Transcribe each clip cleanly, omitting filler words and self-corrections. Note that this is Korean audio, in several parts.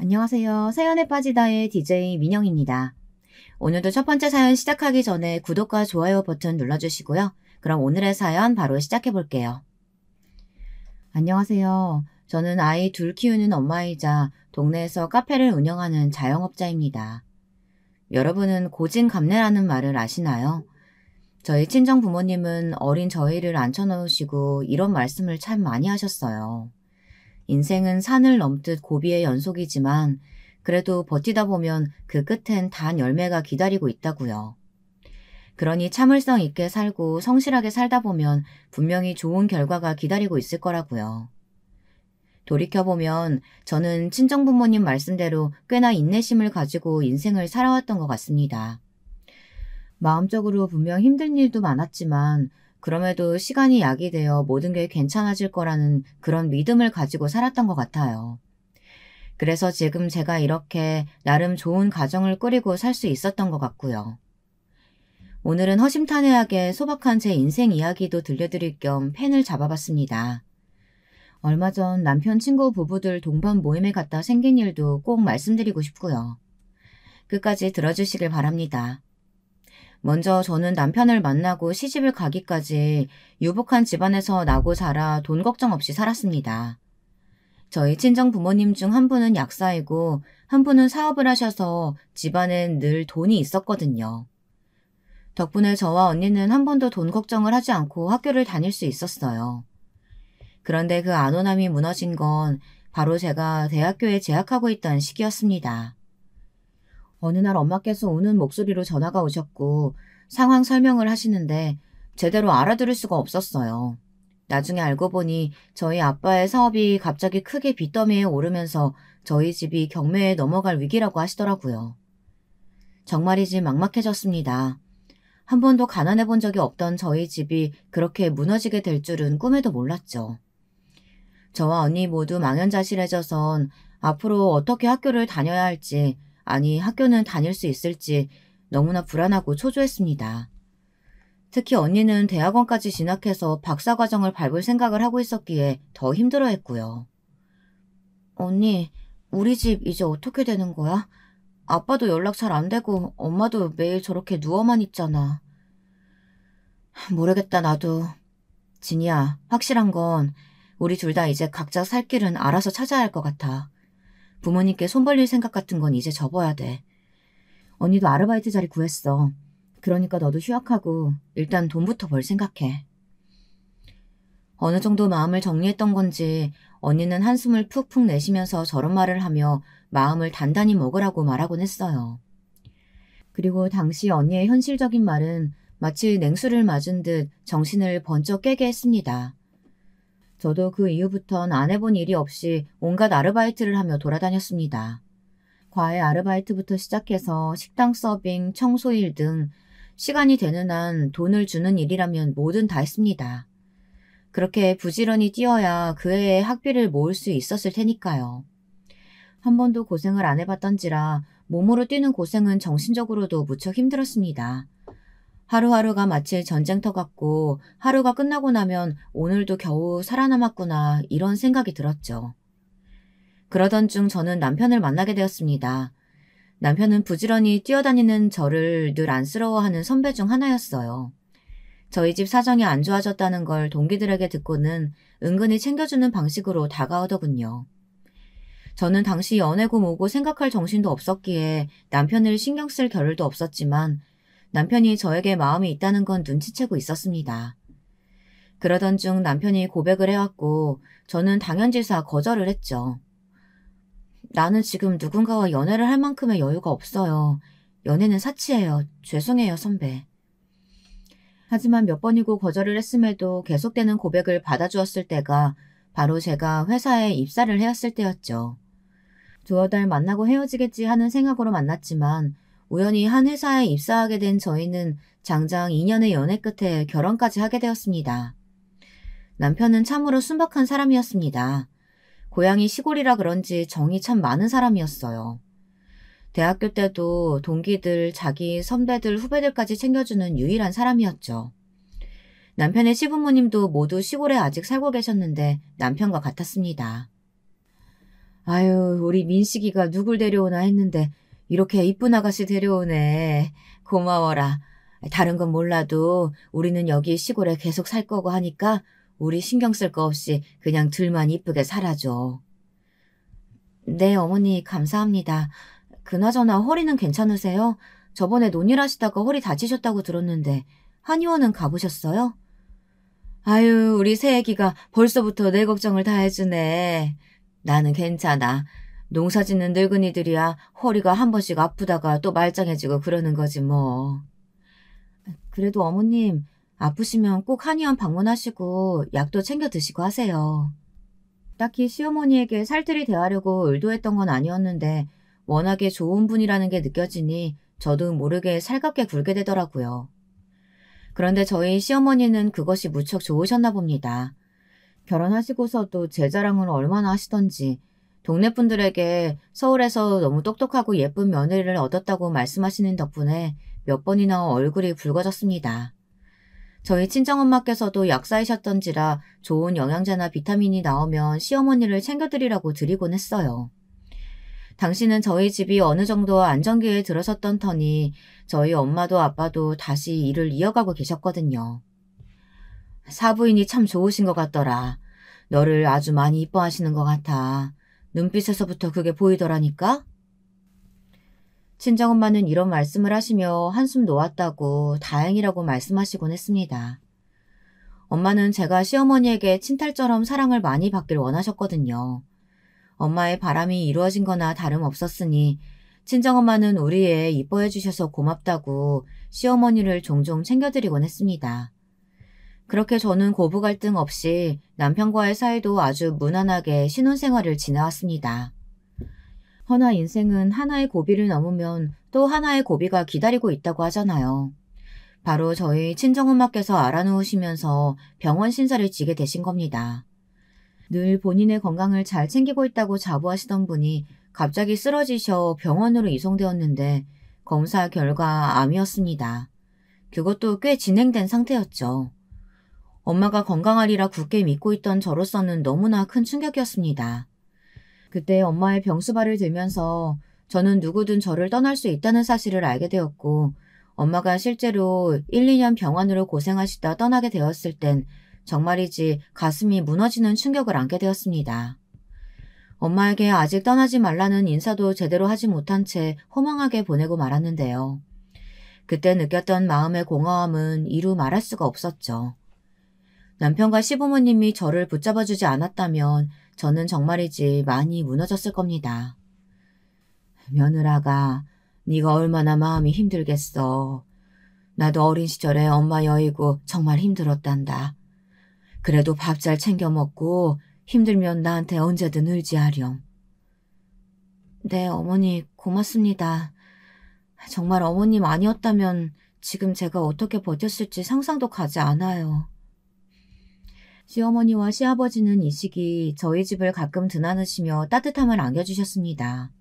안녕하세요. 사연에 빠지다의 DJ 민영입니다. 오늘도 첫 번째 사연 시작하기 전에 구독과 좋아요 버튼 눌러주시고요. 그럼 오늘의 사연 바로 시작해 볼게요. 안녕하세요. 저는 아이 둘 키우는 엄마이자 동네에서 카페를 운영하는 자영업자입니다. 여러분은 고진감래라는 말을 아시나요? 저희 친정 부모님은 어린 저희를 앉혀놓으시고 이런 말씀을 참 많이 하셨어요. 인생은 산을 넘듯 고비의 연속이지만 그래도 버티다 보면 그 끝엔 단 열매가 기다리고 있다고요. 그러니 참을성 있게 살고 성실하게 살다 보면 분명히 좋은 결과가 기다리고 있을 거라고요. 돌이켜보면 저는 친정부모님 말씀대로 꽤나 인내심을 가지고 인생을 살아왔던 것 같습니다. 마음적으로 분명 힘든 일도 많았지만 그럼에도 시간이 약이 되어 모든 게 괜찮아질 거라는 그런 믿음을 가지고 살았던 것 같아요. 그래서 지금 제가 이렇게 나름 좋은 가정을 꾸리고 살 수 있었던 것 같고요. 오늘은 허심탄회하게 소박한 제 인생 이야기도 들려드릴 겸 펜을 잡아봤습니다. 얼마 전 남편 친구 부부들 동반 모임에 갔다 생긴 일도 꼭 말씀드리고 싶고요. 끝까지 들어주시길 바랍니다. 먼저 저는 남편을 만나고 시집을 가기까지 유복한 집안에서 나고 자라 돈 걱정 없이 살았습니다. 저희 친정 부모님 중 한 분은 약사이고 한 분은 사업을 하셔서 집안엔 늘 돈이 있었거든요. 덕분에 저와 언니는 한 번도 돈 걱정을 하지 않고 학교를 다닐 수 있었어요. 그런데 그 안온함이 무너진 건 바로 제가 대학교에 재학하고 있던 시기였습니다. 어느 날 엄마께서 우는 목소리로 전화가 오셨고 상황 설명을 하시는데 제대로 알아들을 수가 없었어요. 나중에 알고 보니 저희 아빠의 사업이 갑자기 크게 빚더미에 오르면서 저희 집이 경매에 넘어갈 위기라고 하시더라고요. 정말이지 막막해졌습니다. 한 번도 가난해 본 적이 없던 저희 집이 그렇게 무너지게 될 줄은 꿈에도 몰랐죠. 저와 언니 모두 망연자실해져선 앞으로 어떻게 학교를 다녀야 할지, 아니 학교는 다닐 수 있을지 너무나 불안하고 초조했습니다. 특히 언니는 대학원까지 진학해서 박사과정을 밟을 생각을 하고 있었기에 더 힘들어했고요. 언니, 우리 집 이제 어떻게 되는 거야? 아빠도 연락 잘 안 되고 엄마도 매일 저렇게 누워만 있잖아. 모르겠다 나도. 진이야, 확실한 건 우리 둘 다 이제 각자 살 길은 알아서 찾아야 할 것 같아. 부모님께 손 벌릴 생각 같은 건 이제 접어야 돼. 언니도 아르바이트 자리 구했어. 그러니까 너도 휴학하고 일단 돈부터 벌 생각해. 어느 정도 마음을 정리했던 건지 언니는 한숨을 푹푹 내쉬면서 저런 말을 하며 마음을 단단히 먹으라고 말하곤 했어요. 그리고 당시 언니의 현실적인 말은 마치 냉수를 맞은 듯 정신을 번쩍 깨게 했습니다. 저도 그 이후부턴 안 해본 일이 없이 온갖 아르바이트를 하며 돌아다녔습니다. 과외 아르바이트부터 시작해서 식당 서빙, 청소일 등 시간이 되는 한 돈을 주는 일이라면 뭐든 다 했습니다. 그렇게 부지런히 뛰어야 그 해에 학비를 모을 수 있었을 테니까요. 한 번도 고생을 안 해봤던지라 몸으로 뛰는 고생은 정신적으로도 무척 힘들었습니다. 하루하루가 마치 전쟁터 같고 하루가 끝나고 나면 오늘도 겨우 살아남았구나 이런 생각이 들었죠. 그러던 중 저는 남편을 만나게 되었습니다. 남편은 부지런히 뛰어다니는 저를 늘 안쓰러워하는 선배 중 하나였어요. 저희 집 사정이 안 좋아졌다는 걸 동기들에게 듣고는 은근히 챙겨주는 방식으로 다가오더군요. 저는 당시 연애고 뭐고 생각할 정신도 없었기에 남편을 신경 쓸 겨를도 없었지만 남편이 저에게 마음이 있다는 건 눈치채고 있었습니다. 그러던 중 남편이 고백을 해왔고 저는 당연지사 거절을 했죠. 나는 지금 누군가와 연애를 할 만큼의 여유가 없어요. 연애는 사치예요. 죄송해요, 선배. 하지만 몇 번이고 거절을 했음에도 계속되는 고백을 받아주었을 때가 바로 제가 회사에 입사를 해왔을 때였죠. 두어 달 만나고 헤어지겠지 하는 생각으로 만났지만 우연히 한 회사에 입사하게 된 저희는 장장 2년의 연애 끝에 결혼까지 하게 되었습니다. 남편은 참으로 순박한 사람이었습니다. 고향이 시골이라 그런지 정이 참 많은 사람이었어요. 대학교 때도 동기들, 자기 선배들, 후배들까지 챙겨주는 유일한 사람이었죠. 남편의 시부모님도 모두 시골에 아직 살고 계셨는데 남편과 같았습니다. 아유, 우리 민식이가 누굴 데려오나 했는데 이렇게 이쁜 아가씨 데려오네. 고마워라. 다른 건 몰라도 우리는 여기 시골에 계속 살 거고 하니까 우리 신경 쓸 거 없이 그냥 둘만 이쁘게 살아줘. 네, 어머니 감사합니다. 그나저나 허리는 괜찮으세요? 저번에 논일하시다가 허리 다치셨다고 들었는데 한의원은 가보셨어요? 아유, 우리 새애기가 벌써부터 내 걱정을 다 해주네. 나는 괜찮아. 농사 짓는 늙은이들이야 허리가 한 번씩 아프다가 또 말짱해지고 그러는 거지 뭐. 그래도 어머님, 아프시면 꼭 한의원 방문하시고 약도 챙겨 드시고 하세요. 딱히 시어머니에게 살뜰히 대하려고 의도했던 건 아니었는데 워낙에 좋은 분이라는 게 느껴지니 저도 모르게 살갑게 굴게 되더라고요. 그런데 저희 시어머니는 그것이 무척 좋으셨나 봅니다. 결혼하시고서도 제 자랑을 얼마나 하시던지 동네 분들에게 서울에서 너무 똑똑하고 예쁜 며느리를 얻었다고 말씀하시는 덕분에 몇 번이나 얼굴이 붉어졌습니다. 저희 친정엄마께서도 약사이셨던지라 좋은 영양제나 비타민이 나오면 시어머니를 챙겨드리라고 드리곤 했어요. 당시는 저희 집이 어느 정도 안정기에 들어섰던 터니 저희 엄마도 아빠도 다시 일을 이어가고 계셨거든요. 사부인이 참 좋으신 것 같더라. 너를 아주 많이 이뻐하시는 것 같아. 눈빛에서부터 그게 보이더라니까? 친정엄마는 이런 말씀을 하시며 한숨 놓았다고 다행이라고 말씀하시곤 했습니다. 엄마는 제가 시어머니에게 친탈처럼 사랑을 많이 받길 원하셨거든요. 엄마의 바람이 이루어진 거나 다름없었으니 친정엄마는 우리 애 이뻐해 주셔서 고맙다고 시어머니를 종종 챙겨드리곤 했습니다. 그렇게 저는 고부 갈등 없이 남편과의 사이도 아주 무난하게 신혼생활을 지내왔습니다. 허나 인생은 하나의 고비를 넘으면 또 하나의 고비가 기다리고 있다고 하잖아요. 바로 저희 친정엄마께서 알아놓으시면서 병원 신사를 지게 되신 겁니다. 늘 본인의 건강을 잘 챙기고 있다고 자부하시던 분이 갑자기 쓰러지셔 병원으로 이송되었는데 검사 결과 암이었습니다. 그것도 꽤 진행된 상태였죠. 엄마가 건강하리라 굳게 믿고 있던 저로서는 너무나 큰 충격이었습니다. 그때 엄마의 병수발을 들면서 저는 누구든 저를 떠날 수 있다는 사실을 알게 되었고 엄마가 실제로 1, 2년 병원으로 고생하시다 떠나게 되었을 땐 정말이지 가슴이 무너지는 충격을 안게 되었습니다. 엄마에게 아직 떠나지 말라는 인사도 제대로 하지 못한 채 허망하게 보내고 말았는데요. 그때 느꼈던 마음의 공허함은 이루 말할 수가 없었죠. 남편과 시부모님이 저를 붙잡아주지 않았다면 저는 정말이지 많이 무너졌을 겁니다. 며느라가 네가 얼마나 마음이 힘들겠어. 나도 어린 시절에 엄마 여의고 정말 힘들었단다. 그래도 밥 잘 챙겨 먹고 힘들면 나한테 언제든 의지하렴. 네, 어머니 고맙습니다. 정말 어머님 아니었다면 지금 제가 어떻게 버텼을지 상상도 가지 않아요. 시어머니와 시아버지는 이 시기 저희 집을 가끔 드나드시며 따뜻함을 안겨주셨습니다.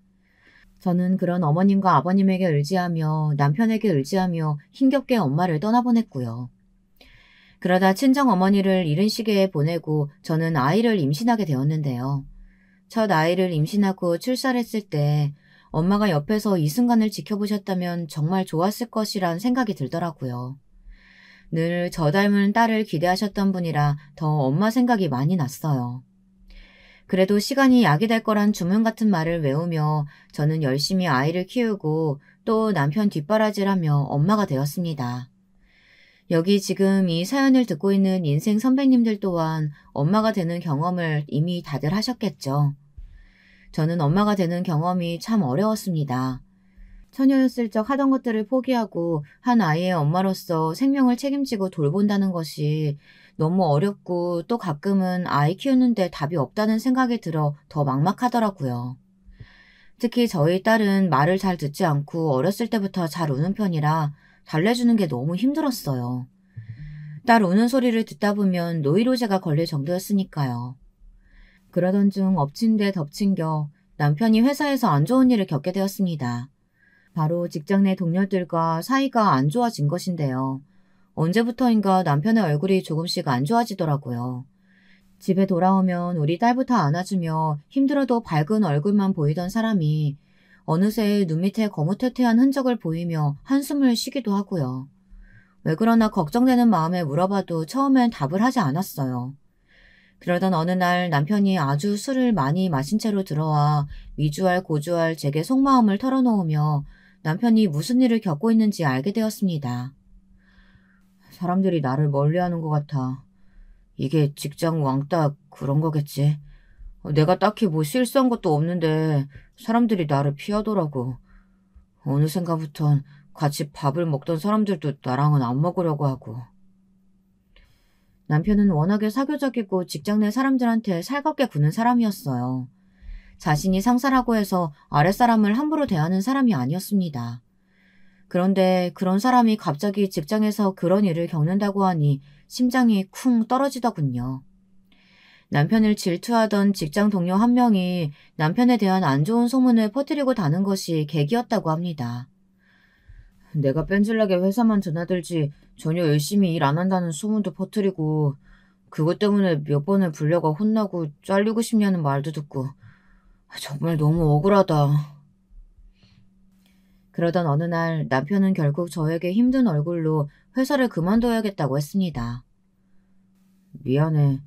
저는 그런 어머님과 아버님에게 의지하며 남편에게 의지하며 힘겹게 엄마를 떠나보냈고요. 그러다 친정어머니를 이른 시기에 보내고 저는 아이를 임신하게 되었는데요. 첫 아이를 임신하고 출산을 했을 때 엄마가 옆에서 이 순간을 지켜보셨다면 정말 좋았을 것이란 생각이 들더라고요. 늘 저 닮은 딸을 기대하셨던 분이라 더 엄마 생각이 많이 났어요. 그래도 시간이 약이 될 거란 주문 같은 말을 외우며 저는 열심히 아이를 키우고 또 남편 뒷바라지하며 엄마가 되었습니다. 여기 지금 이 사연을 듣고 있는 인생 선배님들 또한 엄마가 되는 경험을 이미 다들 하셨겠죠. 저는 엄마가 되는 경험이 참 어려웠습니다. 처녀였을 적 하던 것들을 포기하고 한 아이의 엄마로서 생명을 책임지고 돌본다는 것이 너무 어렵고 또 가끔은 아이 키우는데 답이 없다는 생각이 들어 더 막막하더라고요. 특히 저희 딸은 말을 잘 듣지 않고 어렸을 때부터 잘 우는 편이라 달래주는 게 너무 힘들었어요. 딸 우는 소리를 듣다 보면 노이로제가 걸릴 정도였으니까요. 그러던 중 엎친 데 덮친 격 남편이 회사에서 안 좋은 일을 겪게 되었습니다. 바로 직장 내 동료들과 사이가 안 좋아진 것인데요. 언제부터인가 남편의 얼굴이 조금씩 안 좋아지더라고요. 집에 돌아오면 우리 딸부터 안아주며 힘들어도 밝은 얼굴만 보이던 사람이 어느새 눈 밑에 거무퇴퇴한 흔적을 보이며 한숨을 쉬기도 하고요. 왜 그러나 걱정되는 마음에 물어봐도 처음엔 답을 하지 않았어요. 그러던 어느 날 남편이 아주 술을 많이 마신 채로 들어와 미주알 고주알 제게 속마음을 털어놓으며 남편이 무슨 일을 겪고 있는지 알게 되었습니다. 사람들이 나를 멀리하는 것 같아. 이게 직장 왕따 그런 거겠지. 내가 딱히 뭐 실수한 것도 없는데 사람들이 나를 피하더라고. 어느샌가부턴 같이 밥을 먹던 사람들도 나랑은 안 먹으려고 하고. 남편은 워낙에 사교적이고 직장 내 사람들한테 살갑게 구는 사람이었어요. 자신이 상사라고 해서 아랫사람을 함부로 대하는 사람이 아니었습니다. 그런데 그런 사람이 갑자기 직장에서 그런 일을 겪는다고 하니 심장이 쿵 떨어지더군요. 남편을 질투하던 직장 동료 한 명이 남편에 대한 안 좋은 소문을 퍼뜨리고 다는 것이 계기였다고 합니다. 내가 뺀질나게 회사만 드나들지 전혀 열심히 일 안 한다는 소문도 퍼뜨리고 그것 때문에 몇 번을 불려가 혼나고 잘리고 싶냐는 말도 듣고 정말 너무 억울하다. 그러던 어느 날 남편은 결국 저에게 힘든 얼굴로 회사를 그만둬야겠다고 했습니다. 미안해.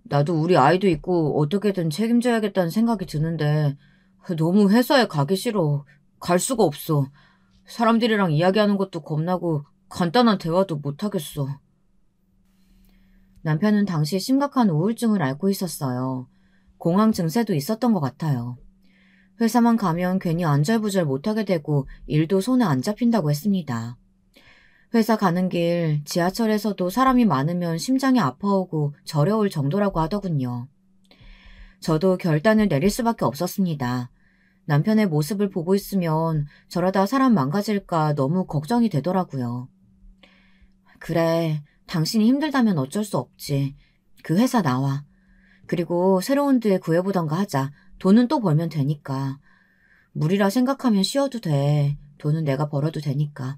나도 우리 아이도 있고 어떻게든 책임져야겠다는 생각이 드는데 너무 회사에 가기 싫어. 갈 수가 없어. 사람들이랑 이야기하는 것도 겁나고 간단한 대화도 못하겠어. 남편은 당시 심각한 우울증을 앓고 있었어요. 공황 증세도 있었던 것 같아요. 회사만 가면 괜히 안절부절 못하게 되고 일도 손에 안 잡힌다고 했습니다. 회사 가는 길 지하철에서도 사람이 많으면 심장이 아파오고 저려올 정도라고 하더군요. 저도 결단을 내릴 수밖에 없었습니다. 남편의 모습을 보고 있으면 저러다 사람 망가질까 너무 걱정이 되더라고요. 그래, 당신이 힘들다면 어쩔 수 없지. 그 회사 나와. 그리고 새로운 데 구해보던가 하자. 돈은 또 벌면 되니까. 무리라 생각하면 쉬어도 돼. 돈은 내가 벌어도 되니까.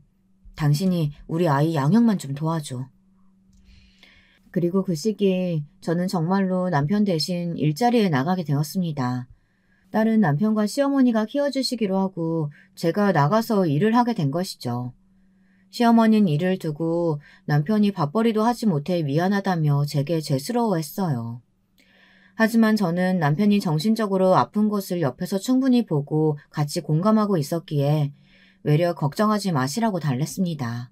당신이 우리 아이 양육만 좀 도와줘. 그리고 그 시기 저는 정말로 남편 대신 일자리에 나가게 되었습니다. 딸은 남편과 시어머니가 키워주시기로 하고 제가 나가서 일을 하게 된 것이죠. 시어머니는 일을 두고 남편이 밥벌이도 하지 못해 미안하다며 제게 죄스러워했어요. 하지만 저는 남편이 정신적으로 아픈 것을 옆에서 충분히 보고 같이 공감하고 있었기에 외려 걱정하지 마시라고 달랬습니다.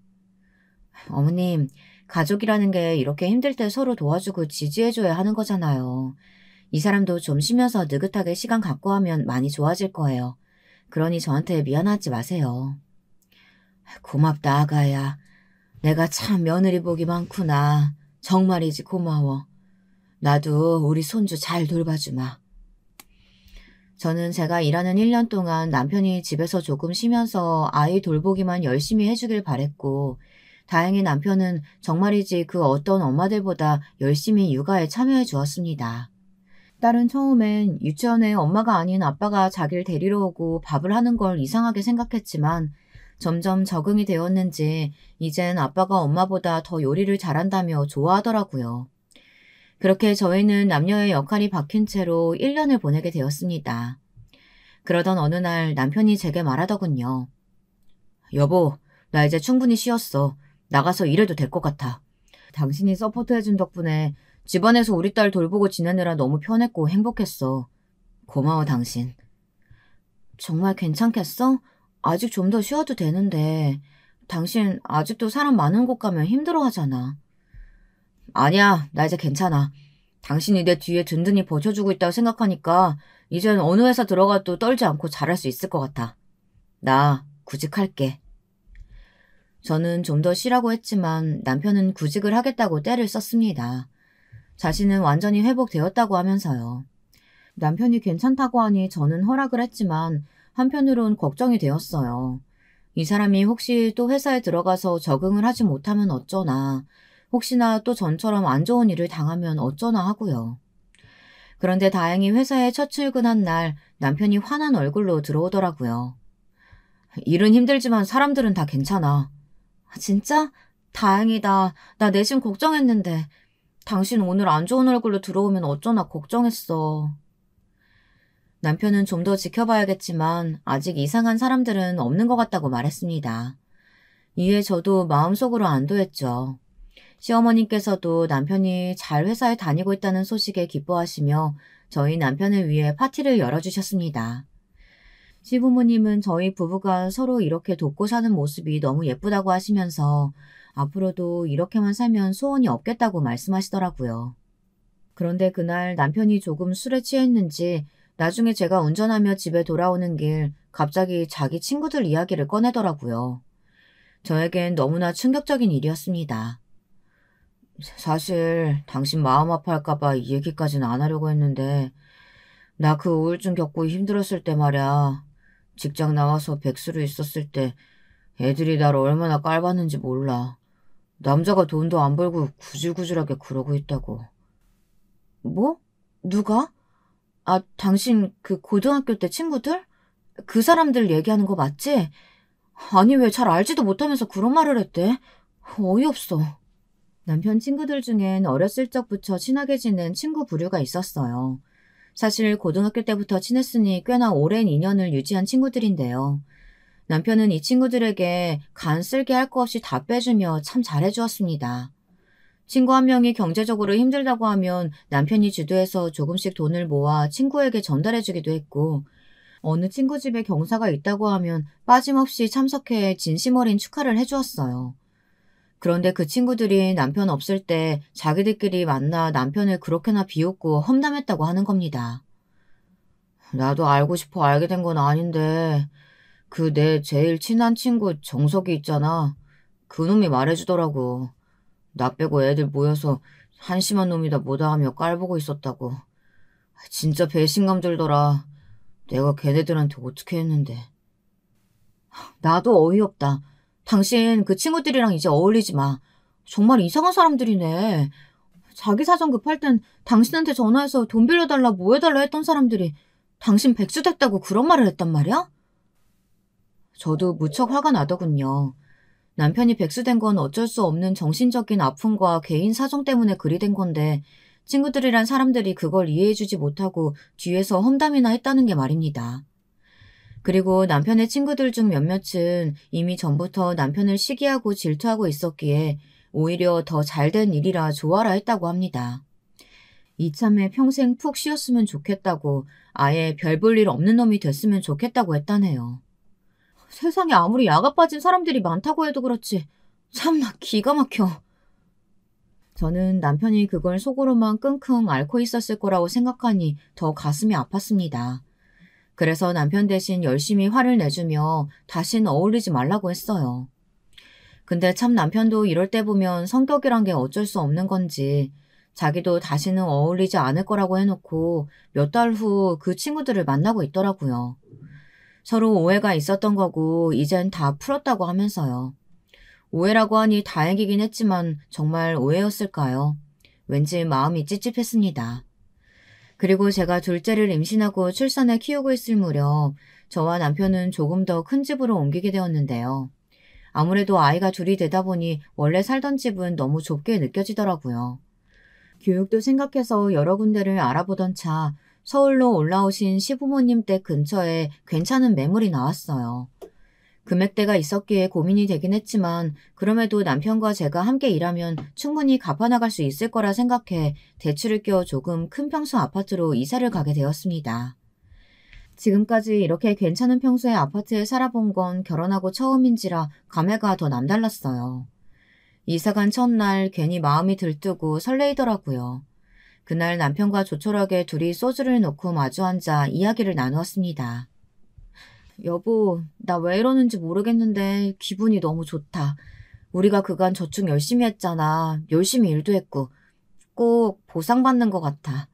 어머님, 가족이라는 게 이렇게 힘들 때 서로 도와주고 지지해줘야 하는 거잖아요. 이 사람도 좀 쉬면서 느긋하게 시간 갖고 하면 많이 좋아질 거예요. 그러니 저한테 미안하지 마세요. 고맙다, 아가야. 내가 참 며느리 복이 많구나. 정말이지 고마워. 나도 우리 손주 잘 돌봐주마. 저는 제가 일하는 1년 동안 남편이 집에서 조금 쉬면서 아이 돌보기만 열심히 해주길 바랬고 다행히 남편은 정말이지 그 어떤 엄마들보다 열심히 육아에 참여해 주었습니다. 딸은 처음엔 유치원에 엄마가 아닌 아빠가 자기를 데리러 오고 밥을 하는 걸 이상하게 생각했지만 점점 적응이 되었는지 이젠 아빠가 엄마보다 더 요리를 잘한다며 좋아하더라고요. 그렇게 저희는 남녀의 역할이 박힌 채로 1년을 보내게 되었습니다. 그러던 어느 날 남편이 제게 말하더군요. 여보, 나 이제 충분히 쉬었어. 나가서 일해도 될 것 같아. 당신이 서포트해준 덕분에 집안에서 우리 딸 돌보고 지내느라 너무 편했고 행복했어. 고마워, 당신. 정말 괜찮겠어? 아직 좀 더 쉬어도 되는데 당신 아직도 사람 많은 곳 가면 힘들어하잖아. 아니야, 나 이제 괜찮아. 당신이 내 뒤에 든든히 버텨주고 있다고 생각하니까 이젠 어느 회사 들어가도 떨지 않고 잘할 수 있을 것 같아. 나 구직할게. 저는 좀 더 쉬라고 했지만 남편은 구직을 하겠다고 떼를 썼습니다. 자신은 완전히 회복되었다고 하면서요. 남편이 괜찮다고 하니 저는 허락을 했지만 한편으론 걱정이 되었어요. 이 사람이 혹시 또 회사에 들어가서 적응을 하지 못하면 어쩌나, 혹시나 또 전처럼 안 좋은 일을 당하면 어쩌나 하고요. 그런데 다행히 회사에 첫 출근한 날 남편이 환한 얼굴로 들어오더라고요. 일은 힘들지만 사람들은 다 괜찮아. 진짜? 다행이다. 나 내심 걱정했는데. 당신 오늘 안 좋은 얼굴로 들어오면 어쩌나 걱정했어. 남편은 좀 더 지켜봐야겠지만 아직 이상한 사람들은 없는 것 같다고 말했습니다. 이에 저도 마음속으로 안도했죠. 시어머님께서도 남편이 잘 회사에 다니고 있다는 소식에 기뻐하시며 저희 남편을 위해 파티를 열어주셨습니다. 시부모님은 저희 부부가 서로 이렇게 돕고 사는 모습이 너무 예쁘다고 하시면서 앞으로도 이렇게만 살면 소원이 없겠다고 말씀하시더라고요. 그런데 그날 남편이 조금 술에 취했는지 나중에 제가 운전하며 집에 돌아오는 길 갑자기 자기 친구들 이야기를 꺼내더라고요. 저에겐 너무나 충격적인 일이었습니다. 사실 당신 마음 아파할까봐 이 얘기까지는 안 하려고 했는데 나 그 우울증 겪고 힘들었을 때 말야. 직장 나와서 백수로 있었을 때 애들이 나를 얼마나 깔봤는지 몰라. 남자가 돈도 안 벌고 구질구질하게 그러고 있다고. 뭐? 누가? 아, 당신 그 고등학교 때 친구들? 그 사람들 얘기하는 거 맞지? 아니 왜 잘 알지도 못하면서 그런 말을 했대? 어이없어. 남편 친구들 중엔 어렸을 적부터 친하게 지낸 친구 부류가 있었어요. 사실 고등학교 때부터 친했으니 꽤나 오랜 인연을 유지한 친구들인데요. 남편은 이 친구들에게 간 쓸게 할 거 없이 다 빼주며 참 잘해주었습니다. 친구 한 명이 경제적으로 힘들다고 하면 남편이 주도해서 조금씩 돈을 모아 친구에게 전달해주기도 했고, 어느 친구 집에 경사가 있다고 하면 빠짐없이 참석해 진심 어린 축하를 해주었어요. 그런데 그 친구들이 남편 없을 때 자기들끼리 만나 남편을 그렇게나 비웃고 험담했다고 하는 겁니다. 나도 알고 싶어 알게 된 건 아닌데 그 내 제일 친한 친구 정석이 있잖아. 그 놈이 말해주더라고. 나 빼고 애들 모여서 한심한 놈이다 뭐다 하며 깔보고 있었다고. 진짜 배신감 들더라. 내가 걔네들한테 어떻게 했는데. 나도 어이없다. 당신 그 친구들이랑 이제 어울리지 마. 정말 이상한 사람들이네. 자기 사정 급할 땐 당신한테 전화해서 돈 빌려달라 뭐 해달라 했던 사람들이 당신 백수 됐다고 그런 말을 했단 말이야? 저도 무척 화가 나더군요. 남편이 백수 된 건 어쩔 수 없는 정신적인 아픔과 개인 사정 때문에 그리 된 건데 친구들이란 사람들이 그걸 이해해주지 못하고 뒤에서 험담이나 했다는 게 말입니다. 그리고 남편의 친구들 중 몇몇은 이미 전부터 남편을 시기하고 질투하고 있었기에 오히려 더 잘된 일이라 좋아라 했다고 합니다. 이참에 평생 푹 쉬었으면 좋겠다고 아예 별 볼 일 없는 놈이 됐으면 좋겠다고 했다네요. 세상에 아무리 야가 빠진 사람들이 많다고 해도 그렇지 참나 기가 막혀. 저는 남편이 그걸 속으로만 끙끙 앓고 있었을 거라고 생각하니 더 가슴이 아팠습니다. 그래서 남편 대신 열심히 화를 내주며 다신 어울리지 말라고 했어요. 근데 참 남편도 이럴 때 보면 성격이란 게 어쩔 수 없는 건지 자기도 다시는 어울리지 않을 거라고 해놓고 몇 달 후 그 친구들을 만나고 있더라고요. 서로 오해가 있었던 거고 이젠 다 풀었다고 하면서요. 오해라고 하니 다행이긴 했지만 정말 오해였을까요? 왠지 마음이 찝찝했습니다. 그리고 제가 둘째를 임신하고 출산해 키우고 있을 무렵 저와 남편은 조금 더 큰 집으로 옮기게 되었는데요. 아무래도 아이가 둘이 되다 보니 원래 살던 집은 너무 좁게 느껴지더라고요. 교육도 생각해서 여러 군데를 알아보던 차 서울로 올라오신 시부모님 댁 근처에 괜찮은 매물이 나왔어요. 금액대가 있었기에 고민이 되긴 했지만 그럼에도 남편과 제가 함께 일하면 충분히 갚아나갈 수 있을 거라 생각해 대출을 껴 조금 큰 평수 아파트로 이사를 가게 되었습니다. 지금까지 이렇게 괜찮은 평수의 아파트에 살아본 건 결혼하고 처음인지라 감회가 더 남달랐어요. 이사간 첫날 괜히 마음이 들뜨고 설레이더라고요. 그날 남편과 조촐하게 둘이 소주를 놓고 마주 앉아 이야기를 나누었습니다. 여보, 나 왜 이러는지 모르겠는데 기분이 너무 좋다. 우리가 그간 저축 열심히 했잖아. 열심히 일도 했고 꼭 보상받는 것 같아.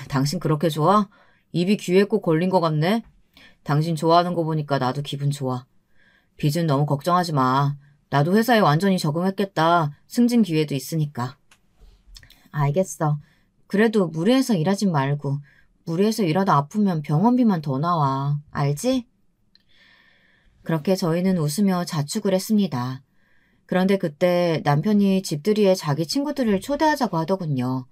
당신 그렇게 좋아? 입이 귀에 꼭 걸린 것 같네? 당신 좋아하는 거 보니까 나도 기분 좋아. 빚은 너무 걱정하지 마. 나도 회사에 완전히 적응했겠다. 승진 기회도 있으니까. 알겠어. 그래도 무리해서 일하지 말고 무리해서 일하다 아프면 병원비만 더 나와. 알지? 그렇게 저희는 웃으며 자축을 했습니다. 그런데 그때 남편이 집들이에 자기 친구들을 초대하자고 하더군요.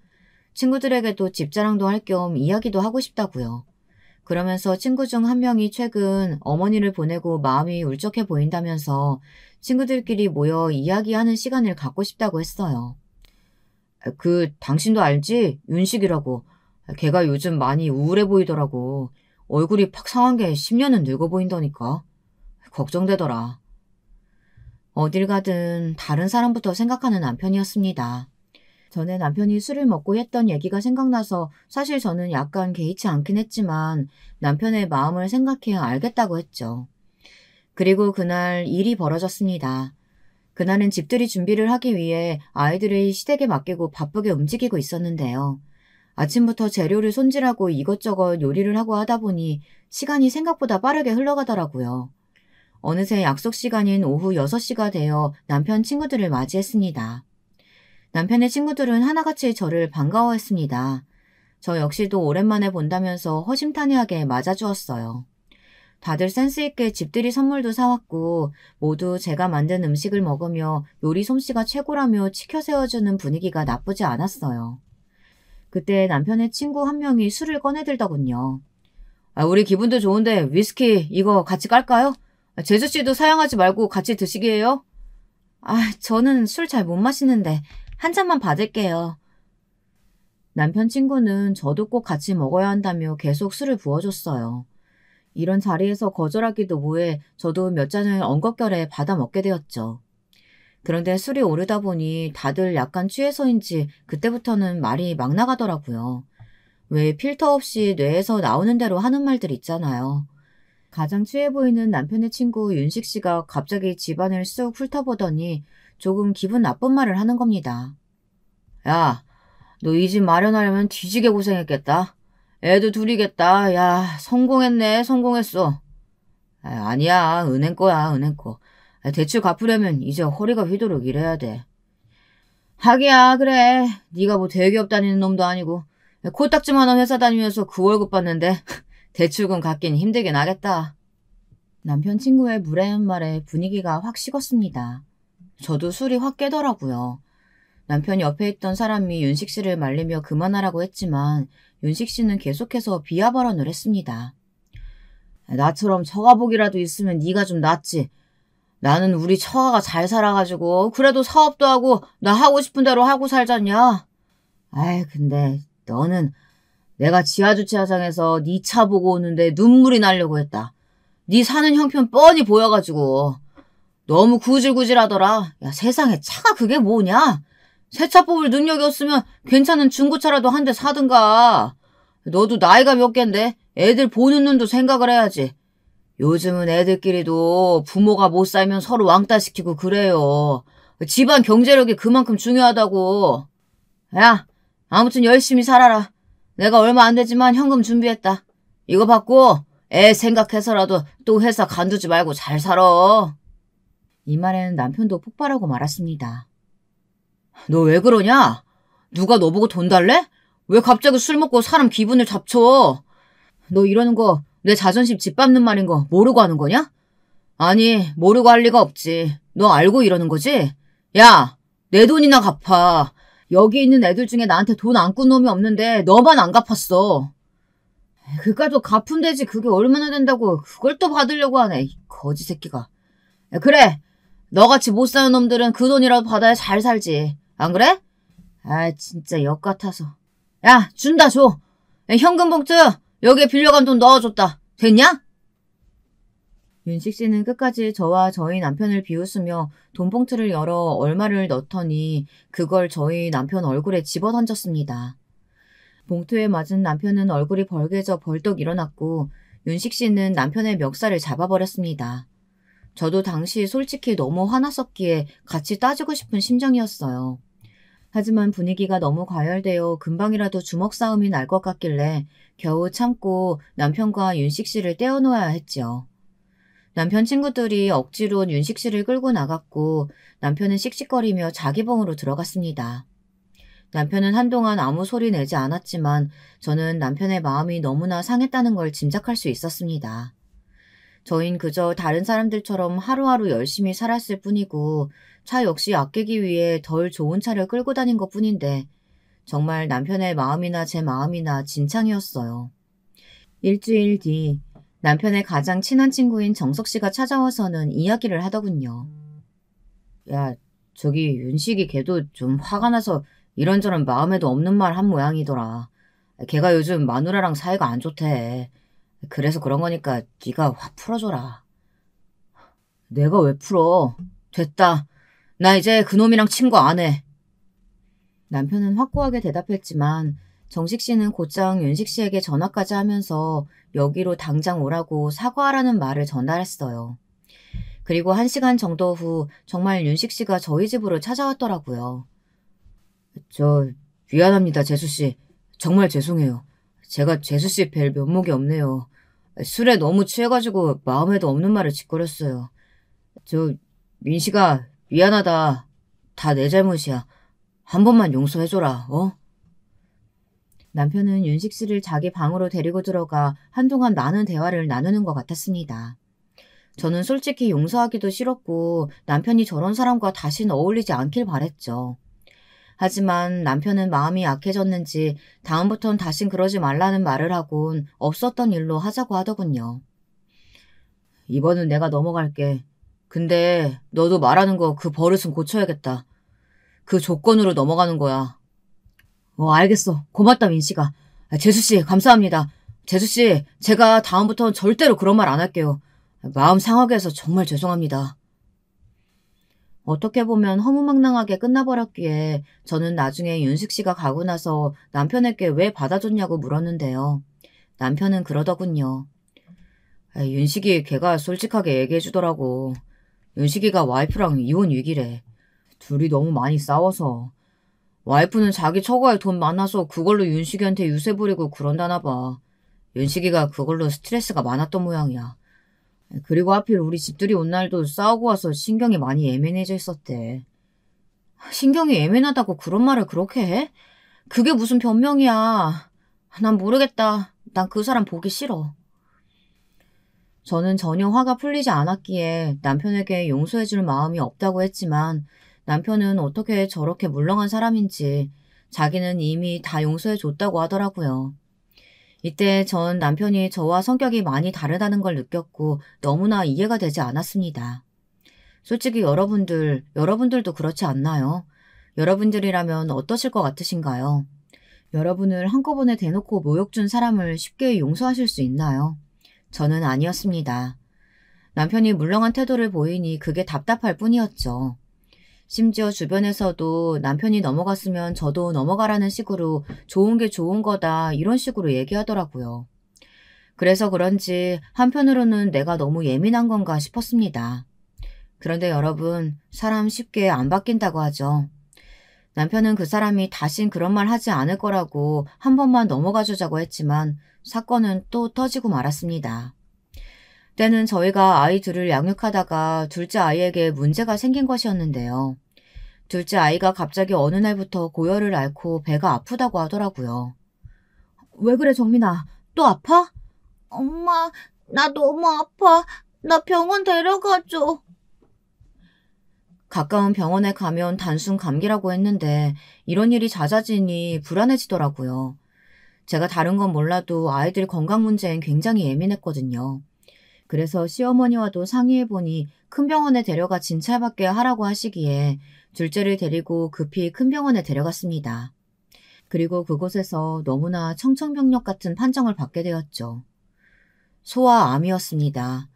친구들에게도 집자랑도 할 겸 이야기도 하고 싶다고요. 그러면서 친구 중 한 명이 최근 어머니를 보내고 마음이 울적해 보인다면서 친구들끼리 모여 이야기하는 시간을 갖고 싶다고 했어요. 당신도 알지? 윤식이라고. 걔가 요즘 많이 우울해 보이더라고. 얼굴이 팍 상한 게 10년은 늙어 보인다니까. 걱정되더라. 어딜 가든 다른 사람부터 생각하는 남편이었습니다. 전에 남편이 술을 먹고 했던 얘기가 생각나서 사실 저는 약간 개의치 않긴 했지만 남편의 마음을 생각해 알겠다고 했죠. 그리고 그날 일이 벌어졌습니다. 그날은 집들이 준비를 하기 위해 아이들을 시댁에 맡기고 바쁘게 움직이고 있었는데요. 아침부터 재료를 손질하고 이것저것 요리를 하고 하다 보니 시간이 생각보다 빠르게 흘러가더라고요. 어느새 약속 시간인 오후 6시가 되어 남편 친구들을 맞이했습니다. 남편의 친구들은 하나같이 저를 반가워했습니다. 저 역시도 오랜만에 본다면서 허심탄회하게 맞아주었어요. 다들 센스있게 집들이 선물도 사왔고 모두 제가 만든 음식을 먹으며 요리 솜씨가 최고라며 치켜 세워주는 분위기가 나쁘지 않았어요. 그때 남편의 친구 한 명이 술을 꺼내들더군요. 우리 기분도 좋은데 위스키 이거 같이 깔까요? 제주씨도 사양하지 말고 같이 드시게요? 저는 술 잘 못 마시는데 한 잔만 받을게요. 남편 친구는 저도 꼭 같이 먹어야 한다며 계속 술을 부어줬어요. 이런 자리에서 거절하기도 뭐해 저도 몇 잔을 엉겁결에 받아 먹게 되었죠. 그런데 술이 오르다 보니 다들 약간 취해서인지 그때부터는 말이 막 나가더라고요. 왜 필터 없이 뇌에서 나오는 대로 하는 말들 있잖아요. 가장 취해 보이는 남편의 친구 윤식 씨가 갑자기 집안을 쑥 훑어보더니 조금 기분 나쁜 말을 하는 겁니다. 야, 너 이 집 마련하려면 뒤지게 고생했겠다. 애도 둘이겠다. 야, 성공했네, 성공했어. 아니야, 은행 거야, 은행 거. 대출 갚으려면 이제 허리가 휘도록 일해야 돼. 하기야, 그래. 네가 뭐 대기업 다니는 놈도 아니고 코딱지만한 회사 다니면서 그 월급 받는데 대출금 갚긴 힘들긴 하겠다. 남편 친구의 무례한 말에 분위기가 확 식었습니다. 저도 술이 확 깨더라고요. 남편 옆에 있던 사람이 윤식 씨를 말리며 그만하라고 했지만 윤식 씨는 계속해서 비하 발언을 했습니다. 나처럼 처가복이라도 있으면 네가 좀 낫지. 나는 우리 처가가 잘 살아가지고 그래도 사업도 하고 나 하고 싶은 대로 하고 살잖냐. 근데 너는 내가 지하주차장에서 네 차 보고 오는데 눈물이 나려고 했다. 네 사는 형편 뻔히 보여가지고 너무 구질구질하더라. 야, 세상에 차가 그게 뭐냐? 새 차 뽑을 능력이 없으면 괜찮은 중고차라도 한 대 사든가. 너도 나이가 몇 갠데 애들 보는 눈도 생각을 해야지. 요즘은 애들끼리도 부모가 못 살면 서로 왕따시키고 그래요. 집안 경제력이 그만큼 중요하다고. 야, 아무튼 열심히 살아라. 내가 얼마 안 되지만 현금 준비했다. 이거 받고 애 생각해서라도 또 회사 간두지 말고 잘 살아. 이 말에는 남편도 폭발하고 말았습니다. 너 왜 그러냐? 누가 너 보고 돈 달래? 왜 갑자기 술 먹고 사람 기분을 잡쳐? 너 이러는 거 내 자존심 짓밟는 말인 거 모르고 하는 거냐? 아니, 모르고 할 리가 없지. 너 알고 이러는 거지? 야, 내 돈이나 갚아. 여기 있는 애들 중에 나한테 돈 안 꾼 놈이 없는데 너만 안 갚았어. 그까도 갚으면 되지. 그게 얼마나 된다고 그걸 또 받으려고 하네. 이 거지 새끼가. 그래. 너같이 못 사는 놈들은 그 돈이라도 받아야 잘 살지. 안 그래? 진짜 역 같아서. 야, 준다 줘. 현금 봉투 여기에 빌려간 돈 넣어줬다. 됐냐? 윤식 씨는 끝까지 저와 저희 남편을 비웃으며 돈 봉투를 열어 얼마를 넣더니 그걸 저희 남편 얼굴에 집어던졌습니다. 봉투에 맞은 남편은 얼굴이 벌개져 벌떡 일어났고 윤식 씨는 남편의 멱살을 잡아버렸습니다. 저도 당시 솔직히 너무 화났었기에 같이 따지고 싶은 심정이었어요. 하지만 분위기가 너무 과열되어 금방이라도 주먹 싸움이 날 것 같길래 겨우 참고 남편과 윤식 씨를 떼어놓아야 했죠. 남편 친구들이 억지로 윤식 씨를 끌고 나갔고 남편은 씩씩거리며 자기 방으로 들어갔습니다. 남편은 한동안 아무 소리 내지 않았지만 저는 남편의 마음이 너무나 상했다는 걸 짐작할 수 있었습니다. 저흰 그저 다른 사람들처럼 하루하루 열심히 살았을 뿐이고 차 역시 아끼기 위해 덜 좋은 차를 끌고 다닌 것뿐인데 정말 남편의 마음이나 제 마음이나 진창이었어요. 일주일 뒤 남편의 가장 친한 친구인 정석 씨가 찾아와서는 이야기를 하더군요. 야, 저기 윤식이 걔도 좀 화가 나서 이런저런 마음에도 없는 말 한 모양이더라. 걔가 요즘 마누라랑 사이가 안 좋대. 그래서 그런 거니까 네가 화 풀어줘라. 내가 왜 풀어? 됐다. 나 이제 그놈이랑 친구 안 해. 남편은 확고하게 대답했지만 정식 씨는 곧장 윤식 씨에게 전화까지 하면서 여기로 당장 오라고 사과하라는 말을 전달했어요. 그리고 1시간 정도 후 정말 윤식 씨가 저희 집으로 찾아왔더라고요. 저 미안합니다, 재수 씨. 정말 죄송해요. 제가 재수 씨 뵐 면목이 없네요. 술에 너무 취해가지고 마음에도 없는 말을 짓거렸어요. 저 민식아 미안하다. 다 내 잘못이야. 한 번만 용서해줘라. 어? 남편은 윤식 씨를 자기 방으로 데리고 들어가 한동안 많은 대화를 나누는 것 같았습니다. 저는 솔직히 용서하기도 싫었고 남편이 저런 사람과 다시는 어울리지 않길 바랬죠. 하지만 남편은 마음이 약해졌는지 다음부턴 다신 그러지 말라는 말을 하곤 없었던 일로 하자고 하더군요. 이번은 내가 넘어갈게. 근데 너도 말하는 거 그 버릇은 고쳐야겠다. 그 조건으로 넘어가는 거야. 알겠어. 고맙다, 민씨가. 재수씨, 감사합니다. 재수씨, 제가 다음부터는 절대로 그런 말 안 할게요. 마음 상하게 해서 정말 죄송합니다. 어떻게 보면 허무맹랑하게 끝나버렸기에 저는 나중에 윤식 씨가 가고 나서 남편에게 왜 받아줬냐고 물었는데요. 남편은 그러더군요. 윤식이 걔가 솔직하게 얘기해주더라고. 윤식이가 와이프랑 이혼 위기래. 둘이 너무 많이 싸워서. 와이프는 자기 처가에 돈 많아서 그걸로 윤식이한테 유세 부리고 그런다나 봐. 윤식이가 그걸로 스트레스가 많았던 모양이야. 그리고 하필 우리 집들이 온 날도 싸우고 와서 신경이 많이 예민해져 있었대. 신경이 예민하다고 그런 말을 그렇게 해? 그게 무슨 변명이야. 난 모르겠다. 난 그 사람 보기 싫어. 저는 전혀 화가 풀리지 않았기에 남편에게 용서해줄 마음이 없다고 했지만 남편은 어떻게 저렇게 물렁한 사람인지 자기는 이미 다 용서해줬다고 하더라고요. 이때 전 남편이 저와 성격이 많이 다르다는 걸 느꼈고 너무나 이해가 되지 않았습니다. 솔직히 여러분들도 그렇지 않나요? 여러분들이라면 어떠실 것 같으신가요? 여러분을 한꺼번에 대놓고 모욕 준 사람을 쉽게 용서하실 수 있나요? 저는 아니었습니다. 남편이 물렁한 태도를 보이니 그게 답답할 뿐이었죠. 심지어 주변에서도 남편이 넘어갔으면 저도 넘어가라는 식으로 좋은 게 좋은 거다 이런 식으로 얘기하더라고요. 그래서 그런지 한편으로는 내가 너무 예민한 건가 싶었습니다. 그런데 여러분, 사람 쉽게 안 바뀐다고 하죠. 남편은 그 사람이 다신 그런 말 하지 않을 거라고 한 번만 넘어가 주자고 했지만 사건은 또 터지고 말았습니다. 때는 저희가 아이 둘을 양육하다가 둘째 아이에게 문제가 생긴 것이었는데요. 둘째 아이가 갑자기 어느 날부터 고열을 앓고 배가 아프다고 하더라고요. 왜 그래, 정민아? 또 아파? 엄마, 나 너무 아파. 나 병원 데려가줘. 가까운 병원에 가면 단순 감기라고 했는데 이런 일이 잦아지니 불안해지더라고요. 제가 다른 건 몰라도 아이들 건강 문제엔 굉장히 예민했거든요. 그래서 시어머니와도 상의해보니 큰 병원에 데려가 진찰받게 하라고 하시기에 둘째를 데리고 급히 큰 병원에 데려갔습니다. 그리고 그곳에서 너무나 청천벽력 같은 판정을 받게 되었죠. 소아암이었습니다.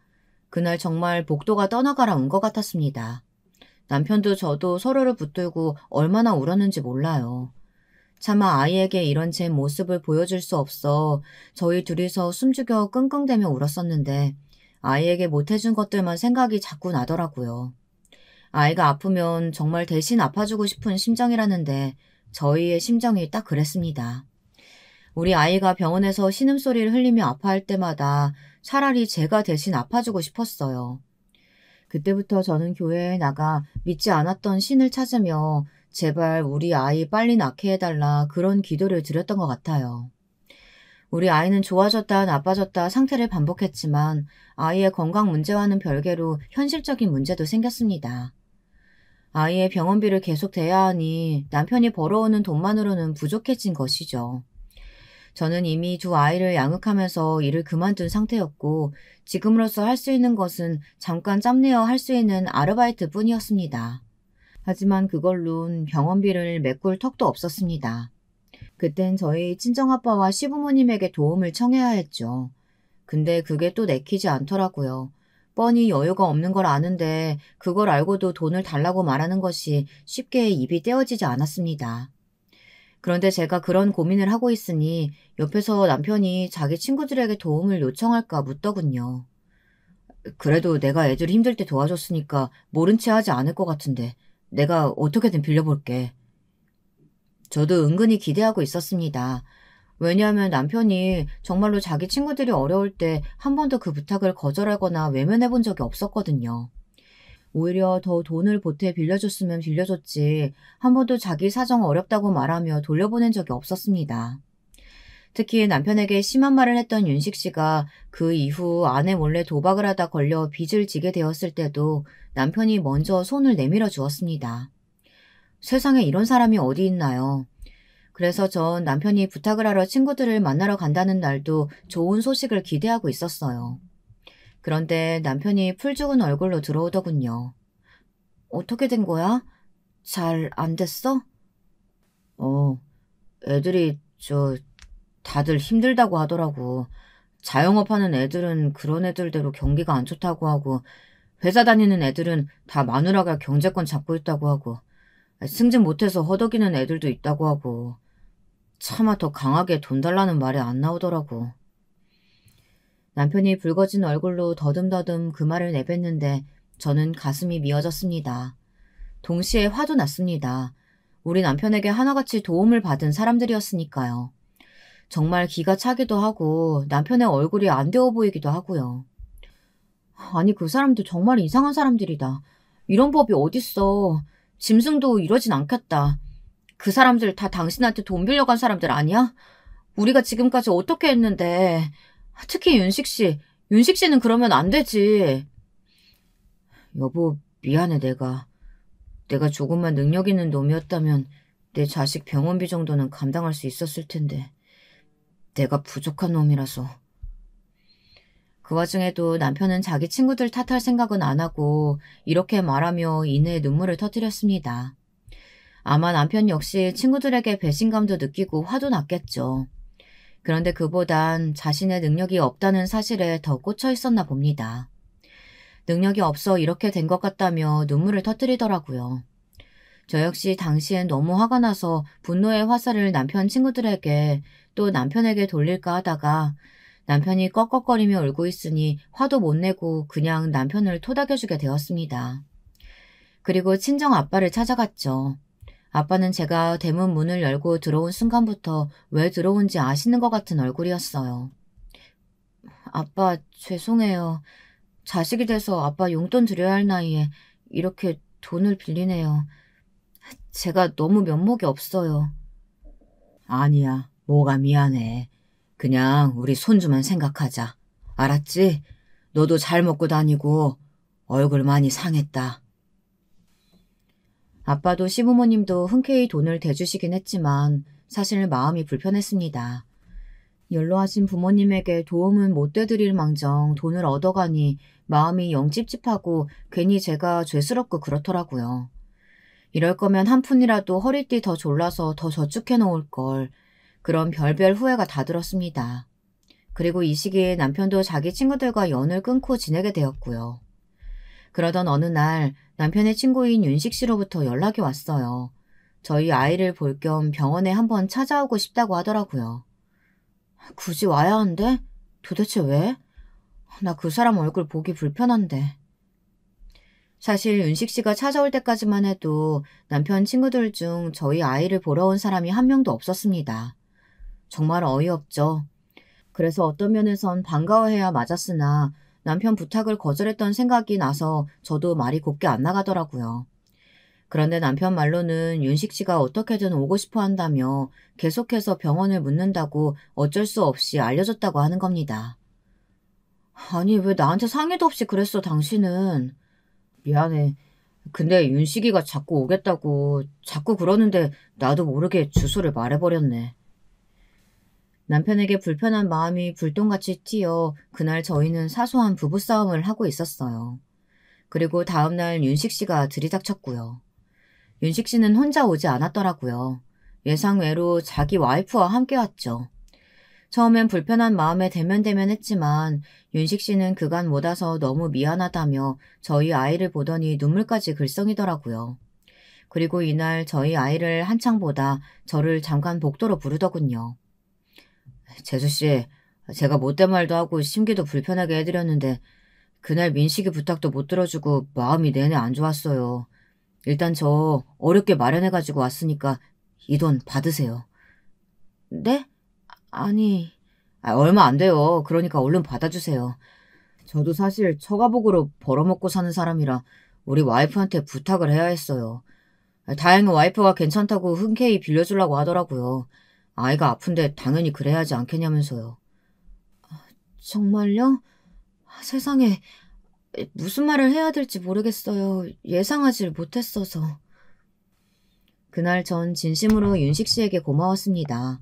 그날 정말 복도가 떠나가라 온 것 같았습니다. 남편도 저도 서로를 붙들고 얼마나 울었는지 몰라요. 차마 아이에게 이런 제 모습을 보여줄 수 없어 저희 둘이서 숨죽여 끙끙대며 울었었는데 아이에게 못해준 것들만 생각이 자꾸 나더라고요. 아이가 아프면 정말 대신 아파주고 싶은 심정이라는데 저희의 심정이 딱 그랬습니다. 우리 아이가 병원에서 신음소리를 흘리며 아파할 때마다 차라리 제가 대신 아파주고 싶었어요. 그때부터 저는 교회에 나가 믿지 않았던 신을 찾으며 제발 우리 아이 빨리 낳게 해달라 그런 기도를 드렸던 것 같아요. 우리 아이는 좋아졌다 나빠졌다 상태를 반복했지만 아이의 건강 문제와는 별개로 현실적인 문제도 생겼습니다. 아이의 병원비를 계속 대야 하니 남편이 벌어오는 돈만으로는 부족해진 것이죠. 저는 이미 두 아이를 양육하면서 일을 그만둔 상태였고 지금으로서 할 수 있는 것은 잠깐 짬내어 할 수 있는 아르바이트 뿐이었습니다. 하지만 그걸론 병원비를 메꿀 턱도 없었습니다. 그땐 저희 친정아빠와 시부모님에게 도움을 청해야 했죠. 근데 그게 또 내키지 않더라고요. 뻔히 여유가 없는 걸 아는데 그걸 알고도 돈을 달라고 말하는 것이 쉽게 입이 떼어지지 않았습니다. 그런데 제가 그런 고민을 하고 있으니 옆에서 남편이 자기 친구들에게 도움을 요청할까 묻더군요. 그래도 내가 애들이 힘들 때 도와줬으니까 모른 체 하지 않을 것 같은데 내가 어떻게든 빌려볼게. 저도 은근히 기대하고 있었습니다. 왜냐하면 남편이 정말로 자기 친구들이 어려울 때 한 번도 그 부탁을 거절하거나 외면해 본 적이 없었거든요. 오히려 더 돈을 보태 빌려줬으면 빌려줬지 한 번도 자기 사정 어렵다고 말하며 돌려보낸 적이 없었습니다. 특히 남편에게 심한 말을 했던 윤식 씨가 그 이후 아내 몰래 도박을 하다 걸려 빚을 지게 되었을 때도 남편이 먼저 손을 내밀어 주었습니다. 세상에 이런 사람이 어디 있나요? 그래서 전 남편이 부탁을 하러 친구들을 만나러 간다는 날도 좋은 소식을 기대하고 있었어요. 그런데 남편이 풀 죽은 얼굴로 들어오더군요. 어떻게 된 거야? 잘 안 됐어? 애들이 다들 힘들다고 하더라고. 자영업하는 애들은 그런 애들대로 경기가 안 좋다고 하고 회사 다니는 애들은 다 마누라가 경제권 잡고 있다고 하고 승진 못해서 허덕이는 애들도 있다고 하고 차마 더 강하게 돈 달라는 말이 안 나오더라고. 남편이 붉어진 얼굴로 더듬더듬 그 말을 내뱉는데 저는 가슴이 미어졌습니다. 동시에 화도 났습니다. 우리 남편에게 하나같이 도움을 받은 사람들이었으니까요. 정말 기가 차기도 하고 남편의 얼굴이 안 되어 보이기도 하고요. 아니 그 사람들 정말 이상한 사람들이다. 이런 법이 어딨어. 짐승도 이러진 않겠다. 그 사람들 다 당신한테 돈 빌려간 사람들 아니야? 우리가 지금까지 어떻게 했는데. 특히 윤식 씨. 윤식 씨는 그러면 안 되지. 여보 미안해 내가 조금만 능력 있는 놈이었다면 내 자식 병원비 정도는 감당할 수 있었을 텐데. 내가 부족한 놈이라서. 그 와중에도 남편은 자기 친구들 탓할 생각은 안 하고 이렇게 말하며 이내에 눈물을 터뜨렸습니다. 아마 남편 역시 친구들에게 배신감도 느끼고 화도 났겠죠. 그런데 그보단 자신의 능력이 없다는 사실에 더 꽂혀 있었나 봅니다. 능력이 없어 이렇게 된 것 같다며 눈물을 터뜨리더라고요. 저 역시 당시엔 너무 화가 나서 분노의 화살을 남편 친구들에게 또 남편에게 돌릴까 하다가 남편이 꺽꺽거리며 울고 있으니 화도 못 내고 그냥 남편을 토닥여주게 되었습니다. 그리고 친정 아빠를 찾아갔죠. 아빠는 제가 대문 문을 열고 들어온 순간부터 왜 들어온지 아시는 것 같은 얼굴이었어요. 아빠 죄송해요. 자식이 돼서 아빠 용돈 드려야 할 나이에 이렇게 돈을 빌리네요. 제가 너무 면목이 없어요. 아니야, 뭐가 미안해. 그냥 우리 손주만 생각하자. 알았지? 너도 잘 먹고 다니고 얼굴 많이 상했다. 아빠도 시부모님도 흔쾌히 돈을 대주시긴 했지만 사실 마음이 불편했습니다. 연로하신 부모님에게 도움은 못 되드릴 망정 돈을 얻어가니 마음이 영 찝찝하고 괜히 제가 죄스럽고 그렇더라고요. 이럴 거면 한 푼이라도 허리띠 더 졸라서 더 저축해 놓을 걸. 그런 별별 후회가 다 들었습니다. 그리고 이 시기에 남편도 자기 친구들과 연을 끊고 지내게 되었고요. 그러던 어느 날 남편의 친구인 윤식 씨로부터 연락이 왔어요. 저희 아이를 볼 겸 병원에 한번 찾아오고 싶다고 하더라고요. 굳이 와야 한대? 도대체 왜? 나 그 사람 얼굴 보기 불편한데. 사실 윤식 씨가 찾아올 때까지만 해도 남편 친구들 중 저희 아이를 보러 온 사람이 한 명도 없었습니다. 정말 어이없죠. 그래서 어떤 면에선 반가워해야 맞았으나 남편 부탁을 거절했던 생각이 나서 저도 말이 곱게 안 나가더라고요. 그런데 남편 말로는 윤식 씨가 어떻게든 오고 싶어 한다며 계속해서 병원을 묻는다고 어쩔 수 없이 알려줬다고 하는 겁니다. 아니, 왜 나한테 상의도 없이 그랬어, 당신은? 미안해. 근데 윤식이가 자꾸 오겠다고 자꾸 그러는데 나도 모르게 주소를 말해버렸네. 남편에게 불편한 마음이 불똥같이 튀어 그날 저희는 사소한 부부싸움을 하고 있었어요. 그리고 다음날 윤식 씨가 들이닥쳤고요. 윤식 씨는 혼자 오지 않았더라고요. 예상외로 자기 와이프와 함께 왔죠. 처음엔 불편한 마음에 대면대면했지만 윤식 씨는 그간 못 와서 너무 미안하다며 저희 아이를 보더니 눈물까지 글썽이더라고요. 그리고 이날 저희 아이를 한창 보다 저를 잠깐 복도로 부르더군요. 재수씨, 제가 못된 말도 하고 심기도 불편하게 해드렸는데 그날 민식이 부탁도 못 들어주고 마음이 내내 안 좋았어요. 일단 저 어렵게 마련해가지고 왔으니까 이 돈 받으세요. 네? 아니... 얼마 안 돼요. 그러니까 얼른 받아주세요. 저도 사실 처가복으로 벌어먹고 사는 사람이라 우리 와이프한테 부탁을 해야 했어요. 다행히 와이프가 괜찮다고 흔쾌히 빌려주려고 하더라고요. 아이가 아픈데 당연히 그래야 하지 않겠냐면서요. 정말요? 세상에, 무슨 말을 해야 될지 모르겠어요. 예상하지 못했어서. 그날 전 진심으로 윤식 씨에게 고마웠습니다.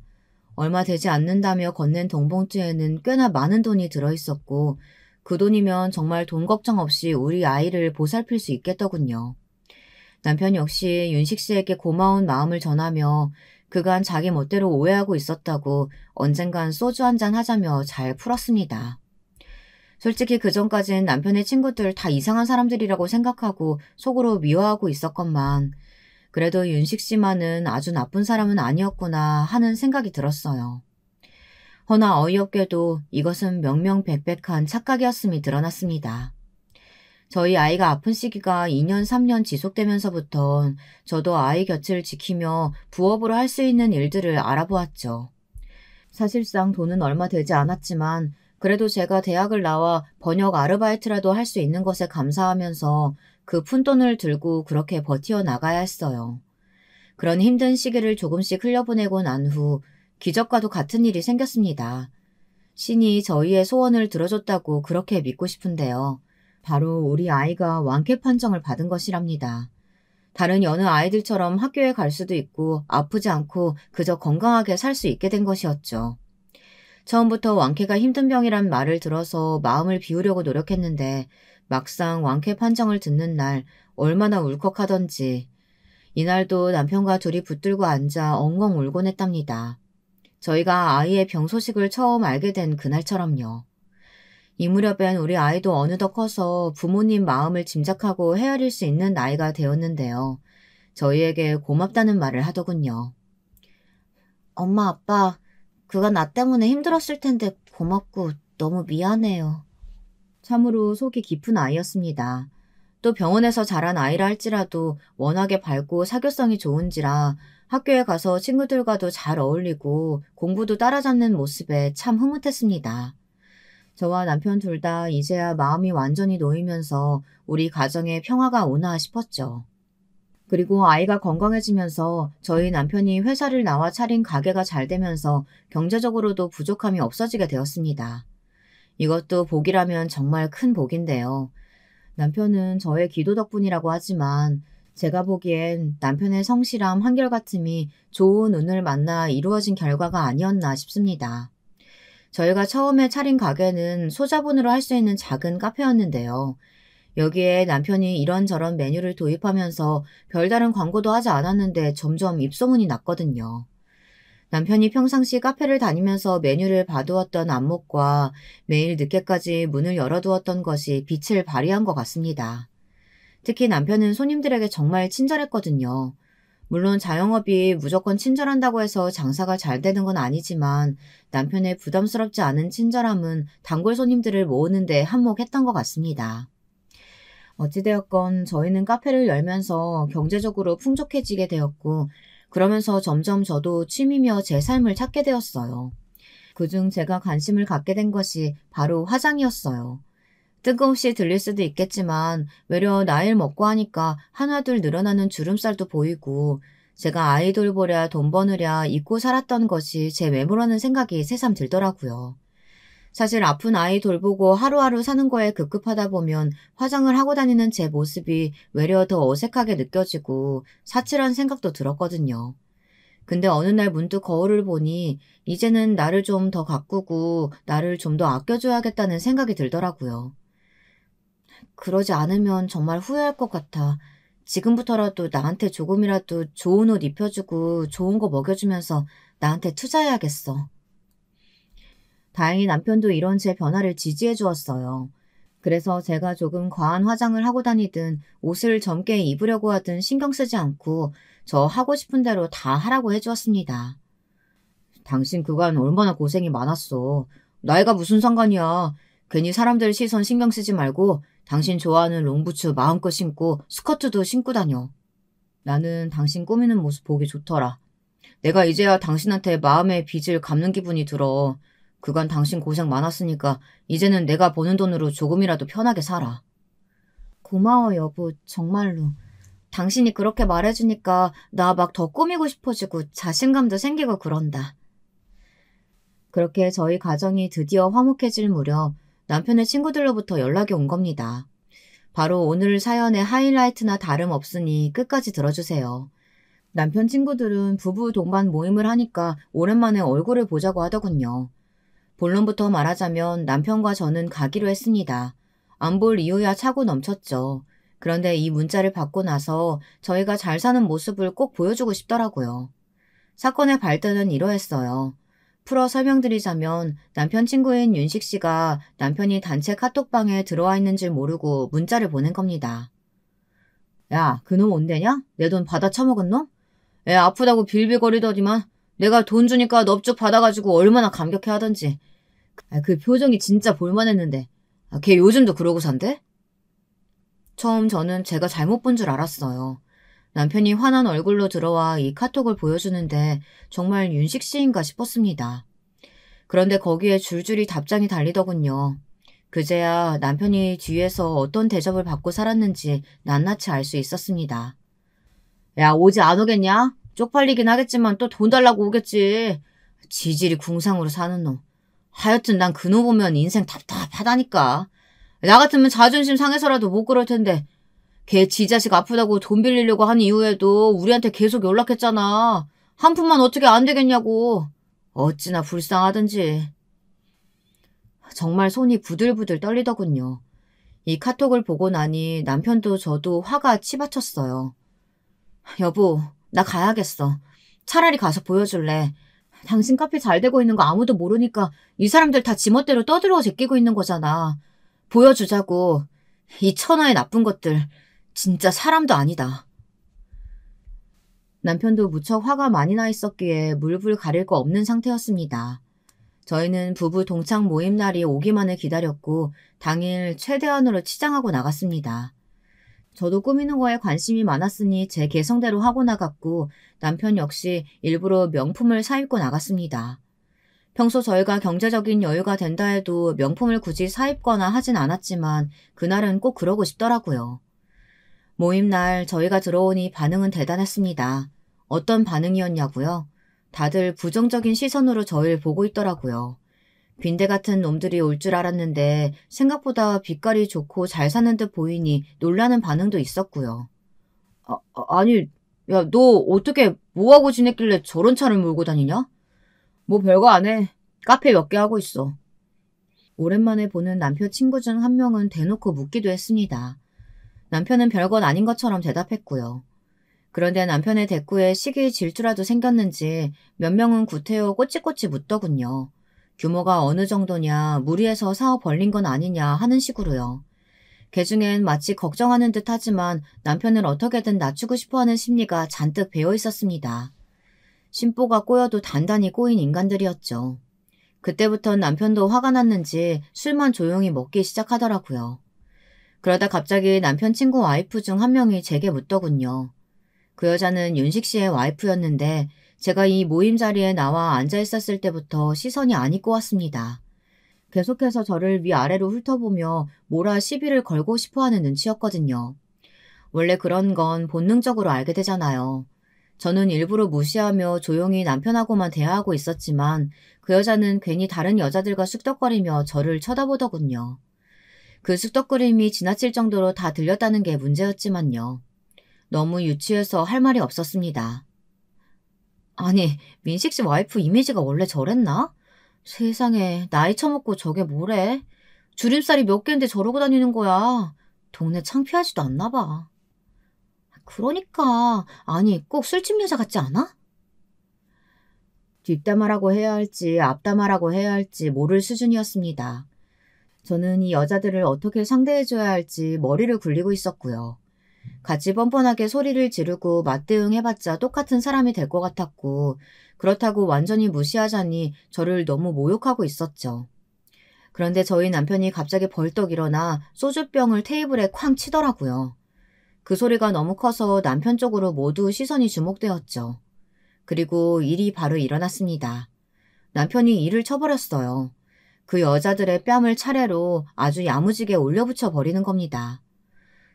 얼마 되지 않는다며 건넨 돈봉투에는 꽤나 많은 돈이 들어있었고 그 돈이면 정말 돈 걱정 없이 우리 아이를 보살필 수 있겠더군요. 남편 역시 윤식 씨에게 고마운 마음을 전하며 그간 자기 멋대로 오해하고 있었다고 언젠간 소주 한잔 하자며 잘 풀었습니다. 솔직히 그전까진 남편의 친구들 다 이상한 사람들이라고 생각하고 속으로 미워하고 있었건만 그래도 윤식 씨만은 아주 나쁜 사람은 아니었구나 하는 생각이 들었어요. 허나 어이없게도 이것은 명명백백한 착각이었음이 드러났습니다. 저희 아이가 아픈 시기가 2년, 3년 지속되면서부터 저도 아이 곁을 지키며 부업으로 할 수 있는 일들을 알아보았죠. 사실상 돈은 얼마 되지 않았지만 그래도 제가 대학을 나와 번역 아르바이트라도 할 수 있는 것에 감사하면서 그 푼돈을 들고 그렇게 버티어 나가야 했어요. 그런 힘든 시기를 조금씩 흘려보내고 난 후 기적과도 같은 일이 생겼습니다. 신이 저희의 소원을 들어줬다고 그렇게 믿고 싶은데요. 바로 우리 아이가 완쾌 판정을 받은 것이랍니다. 다른 여느 아이들처럼 학교에 갈 수도 있고 아프지 않고 그저 건강하게 살 수 있게 된 것이었죠. 처음부터 완쾌가 힘든 병이란 말을 들어서 마음을 비우려고 노력했는데 막상 완쾌 판정을 듣는 날 얼마나 울컥하던지 이날도 남편과 둘이 붙들고 앉아 엉엉 울곤 했답니다. 저희가 아이의 병 소식을 처음 알게 된 그날처럼요. 이 무렵엔 우리 아이도 어느덧 커서 부모님 마음을 짐작하고 헤아릴 수 있는 나이가 되었는데요. 저희에게 고맙다는 말을 하더군요. 엄마, 아빠, 그간 나 때문에 힘들었을 텐데 고맙고 너무 미안해요. 참으로 속이 깊은 아이였습니다. 또 병원에서 자란 아이라 할지라도 워낙에 밝고 사교성이 좋은지라 학교에 가서 친구들과도 잘 어울리고 공부도 따라잡는 모습에 참 흐뭇했습니다. 저와 남편 둘 다 이제야 마음이 완전히 놓이면서 우리 가정에 평화가 오나 싶었죠. 그리고 아이가 건강해지면서 저희 남편이 회사를 나와 차린 가게가 잘 되면서 경제적으로도 부족함이 없어지게 되었습니다. 이것도 복이라면 정말 큰 복인데요. 남편은 저의 기도 덕분이라고 하지만 제가 보기엔 남편의 성실함, 한결같음이 좋은 운을 만나 이루어진 결과가 아니었나 싶습니다. 저희가 처음에 차린 가게는 소자본으로 할 수 있는 작은 카페였는데요. 여기에 남편이 이런저런 메뉴를 도입하면서 별다른 광고도 하지 않았는데 점점 입소문이 났거든요. 남편이 평상시 카페를 다니면서 메뉴를 봐두었던 안목과 매일 늦게까지 문을 열어두었던 것이 빛을 발휘한 것 같습니다. 특히 남편은 손님들에게 정말 친절했거든요. 물론 자영업이 무조건 친절한다고 해서 장사가 잘 되는 건 아니지만 남편의 부담스럽지 않은 친절함은 단골 손님들을 모으는데 한몫했던 것 같습니다. 어찌되었건 저희는 카페를 열면서 경제적으로 풍족해지게 되었고 그러면서 점점 저도 취미며 제 삶을 찾게 되었어요. 그중 제가 관심을 갖게 된 것이 바로 화장이었어요. 뜬금없이 들릴 수도 있겠지만 외려 나이를 먹고 하니까 하나둘 늘어나는 주름살도 보이고 제가 아이 돌보랴 돈 버느랴 잊고 살았던 것이 제 외모라는 생각이 새삼 들더라고요. 사실 아픈 아이 돌보고 하루하루 사는 거에 급급하다 보면 화장을 하고 다니는 제 모습이 외려 더 어색하게 느껴지고 사칠한 생각도 들었거든요. 근데 어느 날 문득 거울을 보니 이제는 나를 좀 더 가꾸고 나를 좀 더 아껴줘야겠다는 생각이 들더라고요. 그러지 않으면 정말 후회할 것 같아. 지금부터라도 나한테 조금이라도 좋은 옷 입혀주고 좋은 거 먹여주면서 나한테 투자해야겠어. 다행히 남편도 이런 제 변화를 지지해 주었어요. 그래서 제가 조금 과한 화장을 하고 다니든 옷을 젊게 입으려고 하든 신경 쓰지 않고 저 하고 싶은 대로 다 하라고 해주었습니다. 당신 그간 얼마나 고생이 많았어. 나이가 무슨 상관이야. 괜히 사람들 시선 신경 쓰지 말고 당신 좋아하는 롱부츠 마음껏 신고 스커트도 신고 다녀. 나는 당신 꾸미는 모습 보기 좋더라. 내가 이제야 당신한테 마음의 빚을 갚는 기분이 들어. 그간 당신 고생 많았으니까 이제는 내가 버는 돈으로 조금이라도 편하게 살아. 고마워 여보, 정말로. 당신이 그렇게 말해주니까 나 막 더 꾸미고 싶어지고 자신감도 생기고 그런다. 그렇게 저희 가정이 드디어 화목해질 무렵 남편의 친구들로부터 연락이 온 겁니다. 바로 오늘 사연의 하이라이트나 다름없으니 끝까지 들어주세요. 남편 친구들은 부부 동반 모임을 하니까 오랜만에 얼굴을 보자고 하더군요. 본론부터 말하자면 남편과 저는 가기로 했습니다. 안 볼 이유야 차고 넘쳤죠. 그런데 이 문자를 받고 나서 저희가 잘 사는 모습을 꼭 보여주고 싶더라고요. 사건의 발단은 이러했어요. 풀어 설명드리자면 남편 친구인 윤식 씨가 남편이 단체 카톡방에 들어와 있는 줄 모르고 문자를 보낸 겁니다. 야, 그놈 온대냐? 내 돈 받아 처먹은 놈? 애 아프다고 빌빌거리더니만 내가 돈 주니까 넙죽 받아가지고 얼마나 감격해 하던지. 그 표정이 진짜 볼만했는데. 걔 요즘도 그러고 산대? 처음 저는 제가 잘못 본 줄 알았어요. 남편이 화난 얼굴로 들어와 이 카톡을 보여주는데 정말 윤식 씨인가 싶었습니다. 그런데 거기에 줄줄이 답장이 달리더군요. 그제야 남편이 뒤에서 어떤 대접을 받고 살았는지 낱낱이 알 수 있었습니다. 야, 오지 안 오겠냐? 쪽팔리긴 하겠지만 또 돈 달라고 오겠지. 지질이 궁상으로 사는 놈. 하여튼 난 그놈 보면 인생 답답하다니까. 나 같으면 자존심 상해서라도 못 그럴 텐데 걔 지 자식 아프다고 돈 빌리려고 한 이후에도 우리한테 계속 연락했잖아. 한 푼만 어떻게 안 되겠냐고. 어찌나 불쌍하든지. 정말 손이 부들부들 떨리더군요. 이 카톡을 보고 나니 남편도 저도 화가 치받쳤어요. 여보, 나 가야겠어. 차라리 가서 보여줄래. 당신 카페 잘 되고 있는 거 아무도 모르니까 이 사람들 다 지멋대로 떠들어 제끼고 있는 거잖아. 보여주자고. 이 천하의 나쁜 것들. 진짜 사람도 아니다. 남편도 무척 화가 많이 나 있었기에 물불 가릴 거 없는 상태였습니다. 저희는 부부 동창 모임 날이 오기만을 기다렸고 당일 최대한으로 치장하고 나갔습니다. 저도 꾸미는 거에 관심이 많았으니 제 개성대로 하고 나갔고 남편 역시 일부러 명품을 사입고 나갔습니다. 평소 저희가 경제적인 여유가 된다 해도 명품을 굳이 사입거나 하진 않았지만 그날은 꼭 그러고 싶더라고요. 모임 날 저희가 들어오니 반응은 대단했습니다. 어떤 반응이었냐고요? 다들 부정적인 시선으로 저희를 보고 있더라고요. 빈대 같은 놈들이 올 줄 알았는데 생각보다 빛깔이 좋고 잘 사는 듯 보이니 놀라는 반응도 있었고요. 아니, 야, 너 어떻게 뭐하고 지냈길래 저런 차를 몰고 다니냐? 뭐 별거 안 해. 카페 몇 개 하고 있어. 오랜만에 보는 남편 친구 중 한 명은 대놓고 묻기도 했습니다. 남편은 별건 아닌 것처럼 대답했고요. 그런데 남편의 대꾸에 시기 질투라도 생겼는지 몇 명은 구태여 꼬치꼬치 묻더군요. 규모가 어느 정도냐, 무리해서 사업 벌린 건 아니냐 하는 식으로요. 개중엔 마치 걱정하는 듯 하지만 남편을 어떻게든 낮추고 싶어하는 심리가 잔뜩 배어 있었습니다. 심보가 꼬여도 단단히 꼬인 인간들이었죠. 그때부터 남편도 화가 났는지 술만 조용히 먹기 시작하더라고요. 그러다 갑자기 남편 친구 와이프 중 한 명이 제게 묻더군요. 그 여자는 윤식 씨의 와이프였는데 제가 이 모임 자리에 나와 앉아 있었을 때부터 시선이 안 입고 왔습니다. 계속해서 저를 위아래로 훑어보며 뭐라 시비를 걸고 싶어하는 눈치였거든요. 원래 그런 건 본능적으로 알게 되잖아요. 저는 일부러 무시하며 조용히 남편하고만 대화하고 있었지만 그 여자는 괜히 다른 여자들과 쑥덕거리며 저를 쳐다보더군요. 그 쑥덕거림이 지나칠 정도로 다 들렸다는 게 문제였지만요. 너무 유치해서 할 말이 없었습니다. 아니, 민식 씨 와이프 이미지가 원래 저랬나? 세상에, 나이 처먹고 저게 뭐래? 줄임살이 몇 개인데 저러고 다니는 거야. 동네 창피하지도 않나 봐. 그러니까, 아니, 꼭 술집 여자 같지 않아? 뒷담화라고 해야 할지 앞담화라고 해야 할지 모를 수준이었습니다. 저는 이 여자들을 어떻게 상대해줘야 할지 머리를 굴리고 있었고요. 같이 뻔뻔하게 소리를 지르고 맞대응해봤자 똑같은 사람이 될 것 같았고 그렇다고 완전히 무시하자니 저를 너무 모욕하고 있었죠. 그런데 저희 남편이 갑자기 벌떡 일어나 소주병을 테이블에 쾅 치더라고요. 그 소리가 너무 커서 남편 쪽으로 모두 시선이 주목되었죠. 그리고 일이 바로 일어났습니다. 남편이 일을 쳐버렸어요. 그 여자들의 뺨을 차례로 아주 야무지게 올려붙여 버리는 겁니다.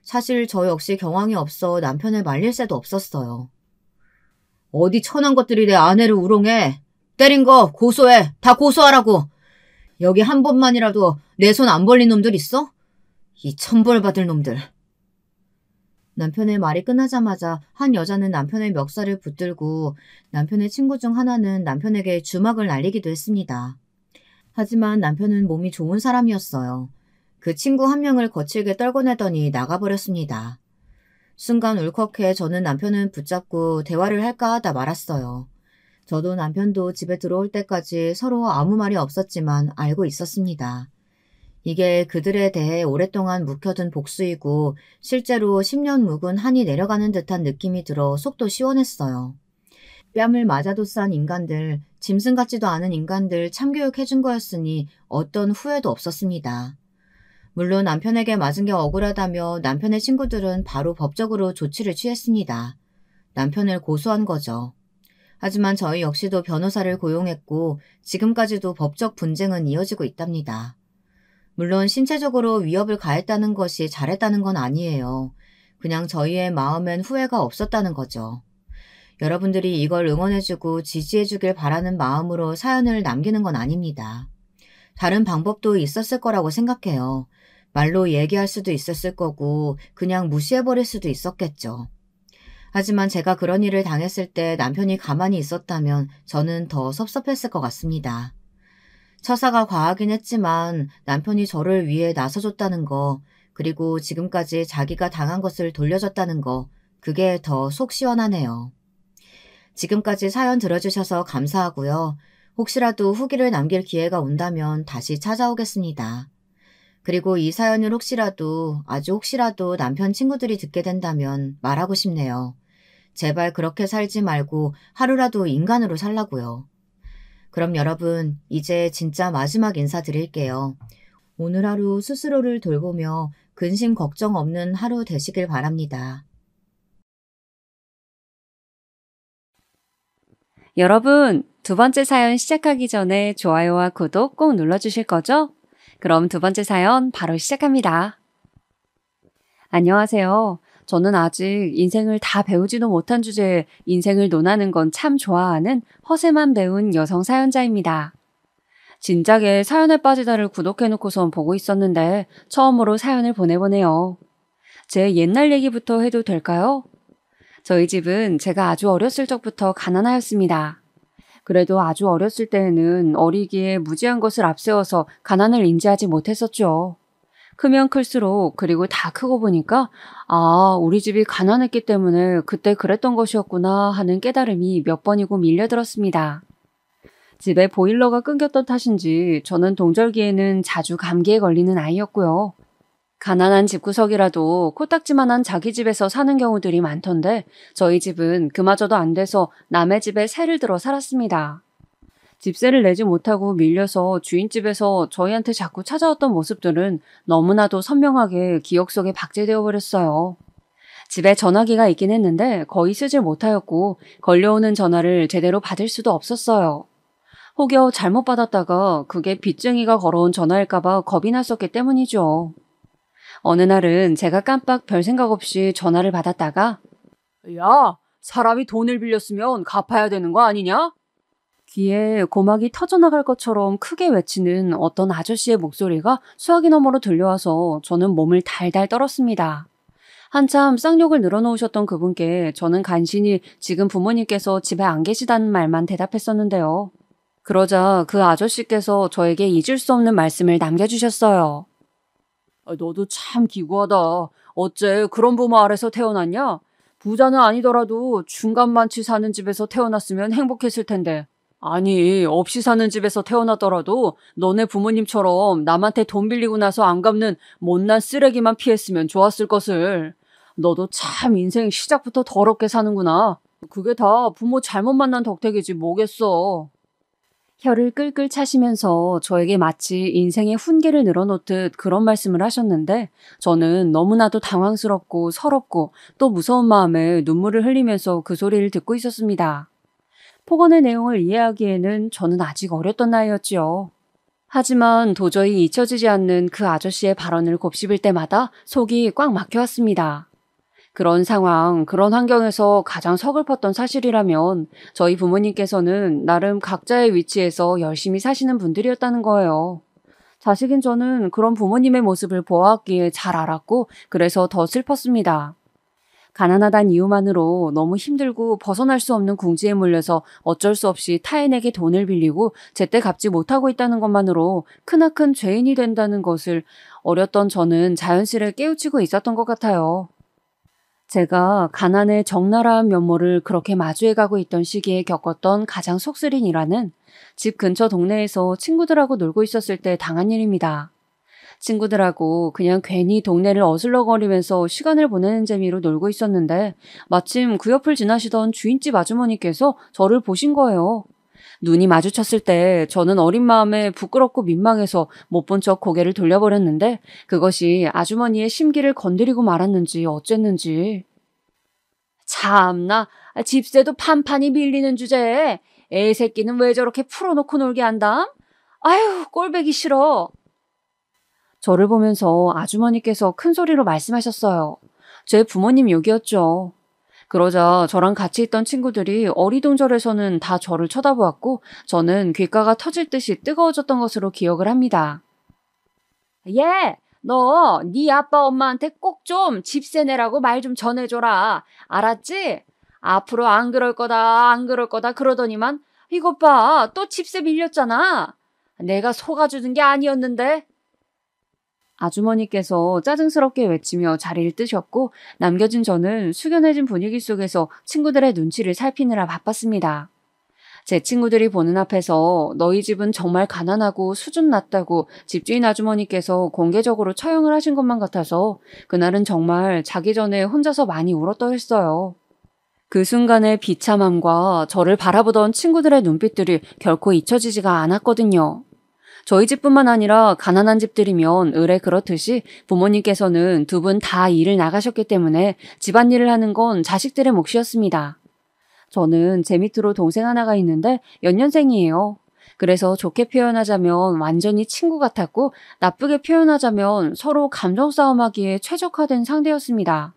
사실 저 역시 경황이 없어 남편을 말릴 새도 없었어요. 어디 천한 것들이 내 아내를 우롱해. 때린 거 고소해. 다 고소하라고. 여기 한 번만이라도 내 손 안 벌린 놈들 있어? 이 천벌받을 놈들. 남편의 말이 끝나자마자 한 여자는 남편의 멱살을 붙들고 남편의 친구 중 하나는 남편에게 주먹을 날리기도 했습니다. 하지만 남편은 몸이 좋은 사람이었어요. 그 친구 한 명을 거칠게 떨궈내더니 나가버렸습니다. 순간 울컥해 저는 남편은 붙잡고 대화를 할까 하다 말았어요. 저도 남편도 집에 들어올 때까지 서로 아무 말이 없었지만 알고 있었습니다. 이게 그들에 대해 오랫동안 묵혀둔 복수이고 실제로 10년 묵은 한이 내려가는 듯한 느낌이 들어 속도 시원했어요. 뺨을 맞아도 싼 인간들, 짐승 같지도 않은 인간들 참교육해준 거였으니 어떤 후회도 없었습니다. 물론 남편에게 맞은 게 억울하다며 남편의 친구들은 바로 법적으로 조치를 취했습니다. 남편을 고소한 거죠. 하지만 저희 역시도 변호사를 고용했고 지금까지도 법적 분쟁은 이어지고 있답니다. 물론 신체적으로 위협을 가했다는 것이 잘했다는 건 아니에요. 그냥 저희의 마음엔 후회가 없었다는 거죠. 여러분들이 이걸 응원해주고 지지해주길 바라는 마음으로 사연을 남기는 건 아닙니다. 다른 방법도 있었을 거라고 생각해요. 말로 얘기할 수도 있었을 거고 그냥 무시해버릴 수도 있었겠죠. 하지만 제가 그런 일을 당했을 때 남편이 가만히 있었다면 저는 더 섭섭했을 것 같습니다. 처사가 과하긴 했지만 남편이 저를 위해 나서줬다는 거, 그리고 지금까지 자기가 당한 것을 돌려줬다는 거, 그게 더 속 시원하네요. 지금까지 사연 들어주셔서 감사하고요. 혹시라도 후기를 남길 기회가 온다면 다시 찾아오겠습니다. 그리고 이 사연을 아주 혹시라도 남편 친구들이 듣게 된다면 말하고 싶네요. 제발 그렇게 살지 말고 하루라도 인간으로 살라고요. 그럼 여러분, 이제 진짜 마지막 인사드릴게요. 오늘 하루 스스로를 돌보며 근심 걱정 없는 하루 되시길 바랍니다. 여러분, 두 번째 사연 시작하기 전에 좋아요와 구독 꼭 눌러주실 거죠? 그럼 두 번째 사연 바로 시작합니다. 안녕하세요. 저는 아직 인생을 다 배우지도 못한 주제에 인생을 논하는 건 참 좋아하는 허세만 배운 여성 사연자입니다. 진작에 사연에 빠지다를 구독해놓고선 보고 있었는데 처음으로 사연을 보내보네요. 제 옛날 얘기부터 해도 될까요? 저희 집은 제가 아주 어렸을 적부터 가난하였습니다. 그래도 아주 어렸을 때에는 어리기에 무지한 것을 앞세워서 가난을 인지하지 못했었죠. 크면 클수록 그리고 다 크고 보니까 우리 집이 가난했기 때문에 그때 그랬던 것이었구나 하는 깨달음이 몇 번이고 밀려들었습니다. 집에 보일러가 끊겼던 탓인지 저는 동절기에는 자주 감기에 걸리는 아이였고요. 가난한 집구석이라도 코딱지만한 자기 집에서 사는 경우들이 많던데 저희 집은 그마저도 안 돼서 남의 집에 세를 들어 살았습니다. 집세를 내지 못하고 밀려서 주인집에서 저희한테 자꾸 찾아왔던 모습들은 너무나도 선명하게 기억 속에 박제되어 버렸어요. 집에 전화기가 있긴 했는데 거의 쓰질 못하였고 걸려오는 전화를 제대로 받을 수도 없었어요. 혹여 잘못 받았다가 그게 빚쟁이가 걸어온 전화일까봐 겁이 났었기 때문이죠. 어느 날은 제가 깜빡 별 생각 없이 전화를 받았다가 야, 사람이 돈을 빌렸으면 갚아야 되는 거 아니냐? 귀에 고막이 터져나갈 것처럼 크게 외치는 어떤 아저씨의 목소리가 수화기 너머로 들려와서 저는 몸을 달달 떨었습니다. 한참 쌍욕을 늘어놓으셨던 그분께 저는 간신히 지금 부모님께서 집에 안 계시다는 말만 대답했었는데요. 그러자 그 아저씨께서 저에게 잊을 수 없는 말씀을 남겨주셨어요. 너도 참 기구하다. 어째 그런 부모 아래서 태어났냐? 부자는 아니더라도 중간만치 사는 집에서 태어났으면 행복했을 텐데. 아니, 없이 사는 집에서 태어났더라도 너네 부모님처럼 남한테 돈 빌리고 나서 안 갚는 못난 쓰레기만 피했으면 좋았을 것을. 너도 참 인생 시작부터 더럽게 사는구나. 그게 다 부모 잘못 만난 덕택이지 뭐겠어. 혀를 끌끌 차시면서 저에게 마치 인생의 훈계를 늘어놓듯 그런 말씀을 하셨는데 저는 너무나도 당황스럽고 서럽고 또 무서운 마음에 눈물을 흘리면서 그 소리를 듣고 있었습니다. 폭언의 내용을 이해하기에는 저는 아직 어렸던 나이였지요. 하지만 도저히 잊혀지지 않는 그 아저씨의 발언을 곱씹을 때마다 속이 꽉 막혀왔습니다. 그런 상황, 그런 환경에서 가장 서글펐던 사실이라면 저희 부모님께서는 나름 각자의 위치에서 열심히 사시는 분들이었다는 거예요. 자식인 저는 그런 부모님의 모습을 보아왔기에 잘 알았고 그래서 더 슬펐습니다. 가난하단 이유만으로 너무 힘들고 벗어날 수 없는 궁지에 몰려서 어쩔 수 없이 타인에게 돈을 빌리고 제때 갚지 못하고 있다는 것만으로 크나큰 죄인이 된다는 것을 어렸던 저는 자연스레 깨우치고 있었던 것 같아요. 제가 가난의 적나라한 면모를 그렇게 마주해가고 있던 시기에 겪었던 가장 속쓰린 일화는 집 근처 동네에서 친구들하고 놀고 있었을 때 당한 일입니다. 친구들하고 그냥 괜히 동네를 어슬렁거리면서 시간을 보내는 재미로 놀고 있었는데 마침 그 옆을 지나시던 주인집 아주머니께서 저를 보신 거예요. 눈이 마주쳤을 때 저는 어린 마음에 부끄럽고 민망해서 못 본 척 고개를 돌려버렸는데 그것이 아주머니의 심기를 건드리고 말았는지 어쨌는지. 참나, 집세도 판판이 밀리는 주제에 애 새끼는 왜 저렇게 풀어놓고 놀게 한담? 아유, 꼴보기 싫어. 저를 보면서 아주머니께서 큰 소리로 말씀하셨어요. 제 부모님 욕이었죠. 그러자 저랑 같이 있던 친구들이 어리둥절해서는 다 저를 쳐다보았고 저는 귓가가 터질 듯이 뜨거워졌던 것으로 기억을 합니다. 예, 너 네 아빠 엄마한테 꼭 좀 집세 내라고 말 좀 전해줘라. 알았지? 앞으로 안 그럴 거다 안 그럴 거다 그러더니만 이것 봐, 또 집세 밀렸잖아. 내가 속아주는 게 아니었는데. 아주머니께서 짜증스럽게 외치며 자리를 뜨셨고 남겨진 저는 숙연해진 분위기 속에서 친구들의 눈치를 살피느라 바빴습니다. 제 친구들이 보는 앞에서 너희 집은 정말 가난하고 수준 낮다고 집주인 아주머니께서 공개적으로 처형을 하신 것만 같아서 그날은 정말 자기 전에 혼자서 많이 울었더랬어요. 그 순간의 비참함과 저를 바라보던 친구들의 눈빛들이 결코 잊혀지지가 않았거든요. 저희 집뿐만 아니라 가난한 집들이면 의뢰 그렇듯이 부모님께서는 두 분 다 일을 나가셨기 때문에 집안일을 하는 건 자식들의 몫이었습니다. 저는 제 밑으로 동생 하나가 있는데 연년생이에요. 그래서 좋게 표현하자면 완전히 친구 같았고 나쁘게 표현하자면 서로 감정 싸움하기에 최적화된 상대였습니다.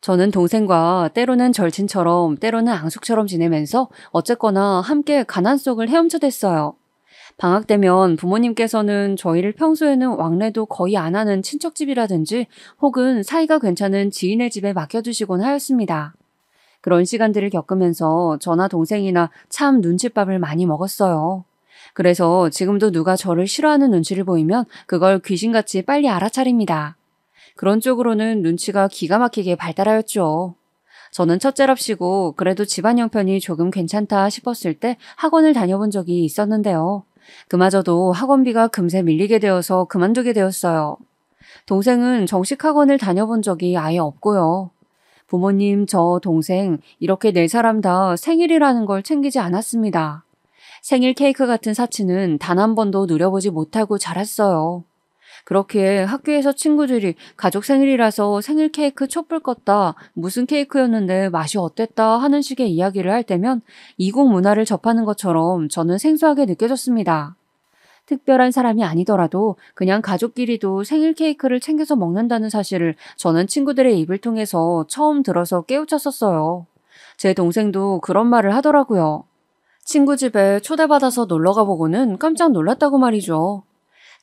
저는 동생과 때로는 절친처럼 때로는 앙숙처럼 지내면서 어쨌거나 함께 가난 속을 헤엄쳐댔어요. 방학 되면 부모님께서는 저희를 평소에는 왕래도 거의 안 하는 친척집이라든지 혹은 사이가 괜찮은 지인의 집에 맡겨두시곤 하였습니다. 그런 시간들을 겪으면서 저나 동생이나 참 눈칫밥을 많이 먹었어요. 그래서 지금도 누가 저를 싫어하는 눈치를 보이면 그걸 귀신같이 빨리 알아차립니다. 그런 쪽으로는 눈치가 기가 막히게 발달하였죠. 저는 첫째랍시고 그래도 집안 형편이 조금 괜찮다 싶었을 때 학원을 다녀본 적이 있었는데요. 그마저도 학원비가 금세 밀리게 되어서 그만두게 되었어요. 동생은 정식 학원을 다녀본 적이 아예 없고요. 부모님, 저, 동생 이렇게 네 사람 다 생일이라는 걸 챙기지 않았습니다. 생일 케이크 같은 사치는 단 한 번도 누려보지 못하고 자랐어요. 그렇기에 학교에서 친구들이 가족 생일이라서 생일 케이크 촛불 껐다, 무슨 케이크였는데 맛이 어땠다 하는 식의 이야기를 할 때면 이국 문화를 접하는 것처럼 저는 생소하게 느껴졌습니다. 특별한 사람이 아니더라도 그냥 가족끼리도 생일 케이크를 챙겨서 먹는다는 사실을 저는 친구들의 입을 통해서 처음 들어서 깨우쳤었어요. 제 동생도 그런 말을 하더라고요. 친구 집에 초대받아서 놀러가 보고는 깜짝 놀랐다고 말이죠.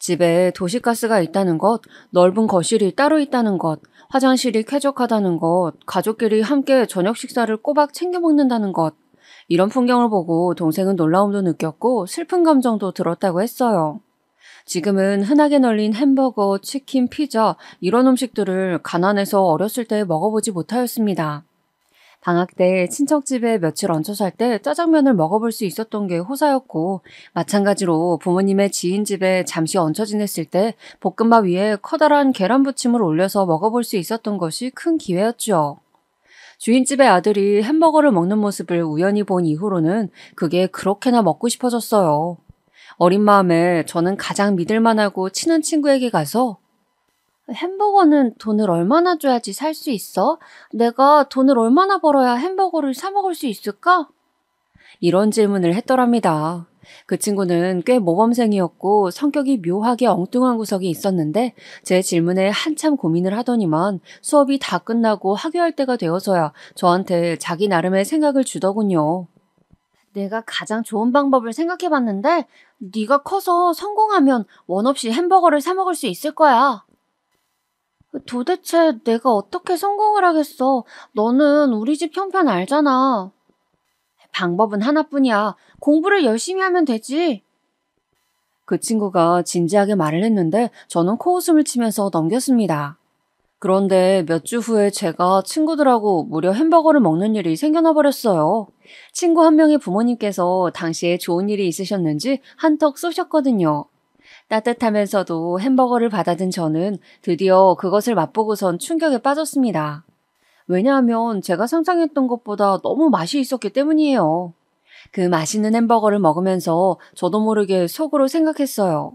집에 도시가스가 있다는 것, 넓은 거실이 따로 있다는 것, 화장실이 쾌적하다는 것, 가족끼리 함께 저녁 식사를 꼬박 챙겨 먹는다는 것. 이런 풍경을 보고 동생은 놀라움도 느꼈고 슬픈 감정도 들었다고 했어요. 지금은 흔하게 널린 햄버거, 치킨, 피자 이런 음식들을 가난해서 어렸을 때 먹어보지 못하였습니다. 방학 때 친척집에 며칠 얹혀 살 때 짜장면을 먹어볼 수 있었던 게 호사였고, 마찬가지로 부모님의 지인 집에 잠시 얹혀 지냈을 때 볶음밥 위에 커다란 계란 부침을 올려서 먹어볼 수 있었던 것이 큰 기회였죠. 주인집의 아들이 햄버거를 먹는 모습을 우연히 본 이후로는 그게 그렇게나 먹고 싶어졌어요. 어린 마음에 저는 가장 믿을만하고 친한 친구에게 가서 햄버거는 돈을 얼마나 줘야지 살 수 있어? 내가 돈을 얼마나 벌어야 햄버거를 사 먹을 수 있을까? 이런 질문을 했더랍니다. 그 친구는 꽤 모범생이었고 성격이 묘하게 엉뚱한 구석이 있었는데 제 질문에 한참 고민을 하더니만 수업이 다 끝나고 하교할 때가 되어서야 저한테 자기 나름의 생각을 주더군요. 내가 가장 좋은 방법을 생각해봤는데 네가 커서 성공하면 원 없이 햄버거를 사 먹을 수 있을 거야. 도대체 내가 어떻게 성공을 하겠어? 너는 우리 집 형편 알잖아. 방법은 하나뿐이야. 공부를 열심히 하면 되지. 그 친구가 진지하게 말을 했는데 저는 코웃음을 치면서 넘겼습니다. 그런데 몇 주 후에 제가 친구들하고 무려 햄버거를 먹는 일이 생겨나 버렸어요. 친구 한 명의 부모님께서 당시에 좋은 일이 있으셨는지 한턱 쏘셨거든요. 따뜻하면서도 햄버거를 받아든 저는 드디어 그것을 맛보고선 충격에 빠졌습니다. 왜냐하면 제가 상상했던 것보다 너무 맛이 있었기 때문이에요. 그 맛있는 햄버거를 먹으면서 저도 모르게 속으로 생각했어요.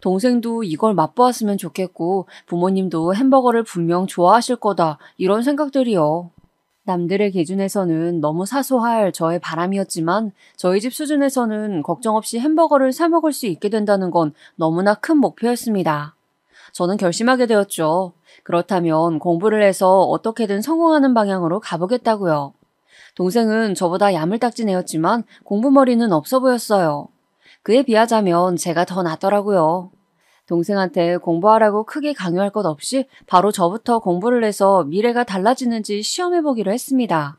동생도 이걸 맛보았으면 좋겠고 부모님도 햄버거를 분명 좋아하실 거다 이런 생각들이요. 남들의 기준에서는 너무 사소할 저의 바람이었지만 저희 집 수준에서는 걱정 없이 햄버거를 사 먹을 수 있게 된다는 건 너무나 큰 목표였습니다. 저는 결심하게 되었죠. 그렇다면 공부를 해서 어떻게든 성공하는 방향으로 가보겠다고요. 동생은 저보다 야물딱진 애였지만 공부머리는 없어 보였어요. 그에 비하자면 제가 더 낫더라고요. 동생한테 공부하라고 크게 강요할 것 없이 바로 저부터 공부를 해서 미래가 달라지는지 시험해보기로 했습니다.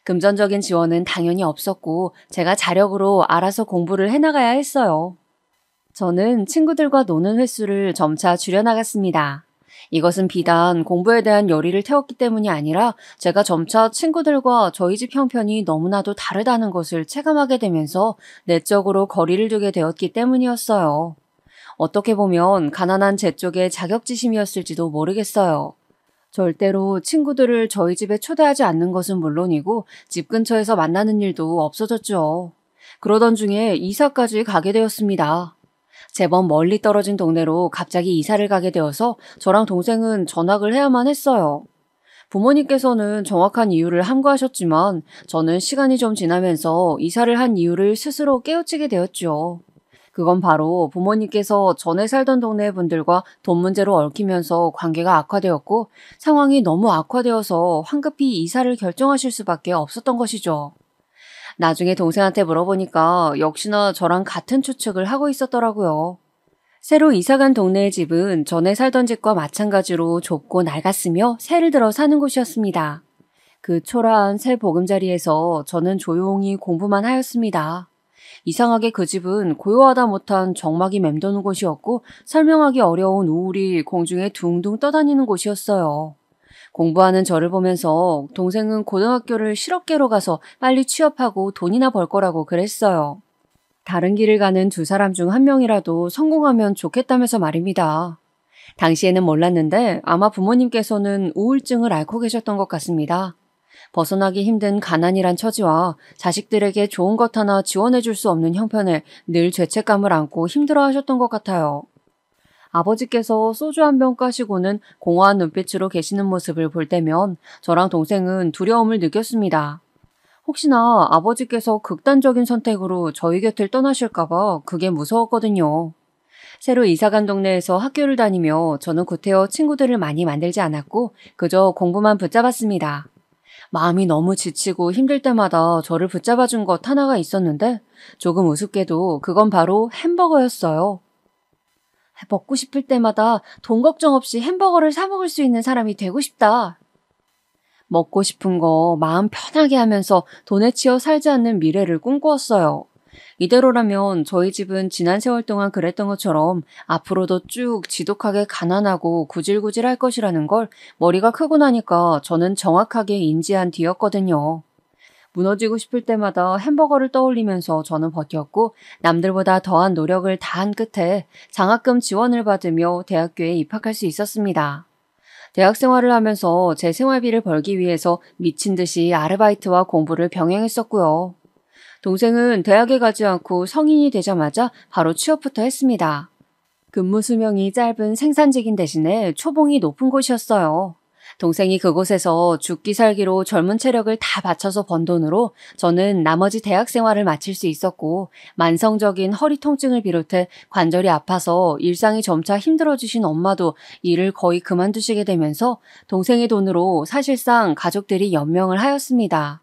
금전적인 지원은 당연히 없었고 제가 자력으로 알아서 공부를 해나가야 했어요. 저는 친구들과 노는 횟수를 점차 줄여나갔습니다. 이것은 비단 공부에 대한 열의를 태웠기 때문이 아니라 제가 점차 친구들과 저희 집 형편이 너무나도 다르다는 것을 체감하게 되면서 내적으로 거리를 두게 되었기 때문이었어요. 어떻게 보면 가난한 제 쪽의 자격지심이었을지도 모르겠어요. 절대로 친구들을 저희 집에 초대하지 않는 것은 물론이고 집 근처에서 만나는 일도 없어졌죠. 그러던 중에 이사까지 가게 되었습니다. 제법 멀리 떨어진 동네로 갑자기 이사를 가게 되어서 저랑 동생은 전학을 해야만 했어요. 부모님께서는 정확한 이유를 함구하셨지만 저는 시간이 좀 지나면서 이사를 한 이유를 스스로 깨우치게 되었죠. 그건 바로 부모님께서 전에 살던 동네 분들과 돈 문제로 얽히면서 관계가 악화되었고 상황이 너무 악화되어서 황급히 이사를 결정하실 수밖에 없었던 것이죠. 나중에 동생한테 물어보니까 역시나 저랑 같은 추측을 하고 있었더라고요. 새로 이사간 동네의 집은 전에 살던 집과 마찬가지로 좁고 낡았으며 새를 들어 사는 곳이었습니다. 그 초라한 새 보금자리에서 저는 조용히 공부만 하였습니다. 이상하게 그 집은 고요하다 못한 적막이 맴도는 곳이었고 설명하기 어려운 우울이 공중에 둥둥 떠다니는 곳이었어요. 공부하는 저를 보면서 동생은 고등학교를 실업계로 가서 빨리 취업하고 돈이나 벌 거라고 그랬어요. 다른 길을 가는 두 사람 중 한 명이라도 성공하면 좋겠다면서 말입니다. 당시에는 몰랐는데 아마 부모님께서는 우울증을 앓고 계셨던 것 같습니다. 벗어나기 힘든 가난이란 처지와 자식들에게 좋은 것 하나 지원해 줄 수 없는 형편에 늘 죄책감을 안고 힘들어하셨던 것 같아요. 아버지께서 소주 한 병 까시고는 공허한 눈빛으로 계시는 모습을 볼 때면 저랑 동생은 두려움을 느꼈습니다. 혹시나 아버지께서 극단적인 선택으로 저희 곁을 떠나실까봐 그게 무서웠거든요. 새로 이사간 동네에서 학교를 다니며 저는 구태여 친구들을 많이 만들지 않았고 그저 공부만 붙잡았습니다. 마음이 너무 지치고 힘들 때마다 저를 붙잡아준 것 하나가 있었는데 조금 우습게도 그건 바로 햄버거였어요. 먹고 싶을 때마다 돈 걱정 없이 햄버거를 사 먹을 수 있는 사람이 되고 싶다. 먹고 싶은 거 마음 편하게 하면서 돈에 치여 살지 않는 미래를 꿈꾸었어요. 이대로라면 저희 집은 지난 세월 동안 그랬던 것처럼 앞으로도 쭉 지독하게 가난하고 구질구질할 것이라는 걸 머리가 크고 나니까 저는 정확하게 인지한 뒤였거든요. 무너지고 싶을 때마다 햄버거를 떠올리면서 저는 버텼고 남들보다 더한 노력을 다한 끝에 장학금 지원을 받으며 대학교에 입학할 수 있었습니다. 대학 생활을 하면서 제 생활비를 벌기 위해서 미친 듯이 아르바이트와 공부를 병행했었고요. 동생은 대학에 가지 않고 성인이 되자마자 바로 취업부터 했습니다. 근무 수명이 짧은 생산직인 대신에 초봉이 높은 곳이었어요. 동생이 그곳에서 죽기 살기로 젊은 체력을 다 바쳐서 번 돈으로 저는 나머지 대학 생활을 마칠 수 있었고 만성적인 허리 통증을 비롯해 관절이 아파서 일상이 점차 힘들어지신 엄마도 일을 거의 그만두시게 되면서 동생의 돈으로 사실상 가족들이 연명을 하였습니다.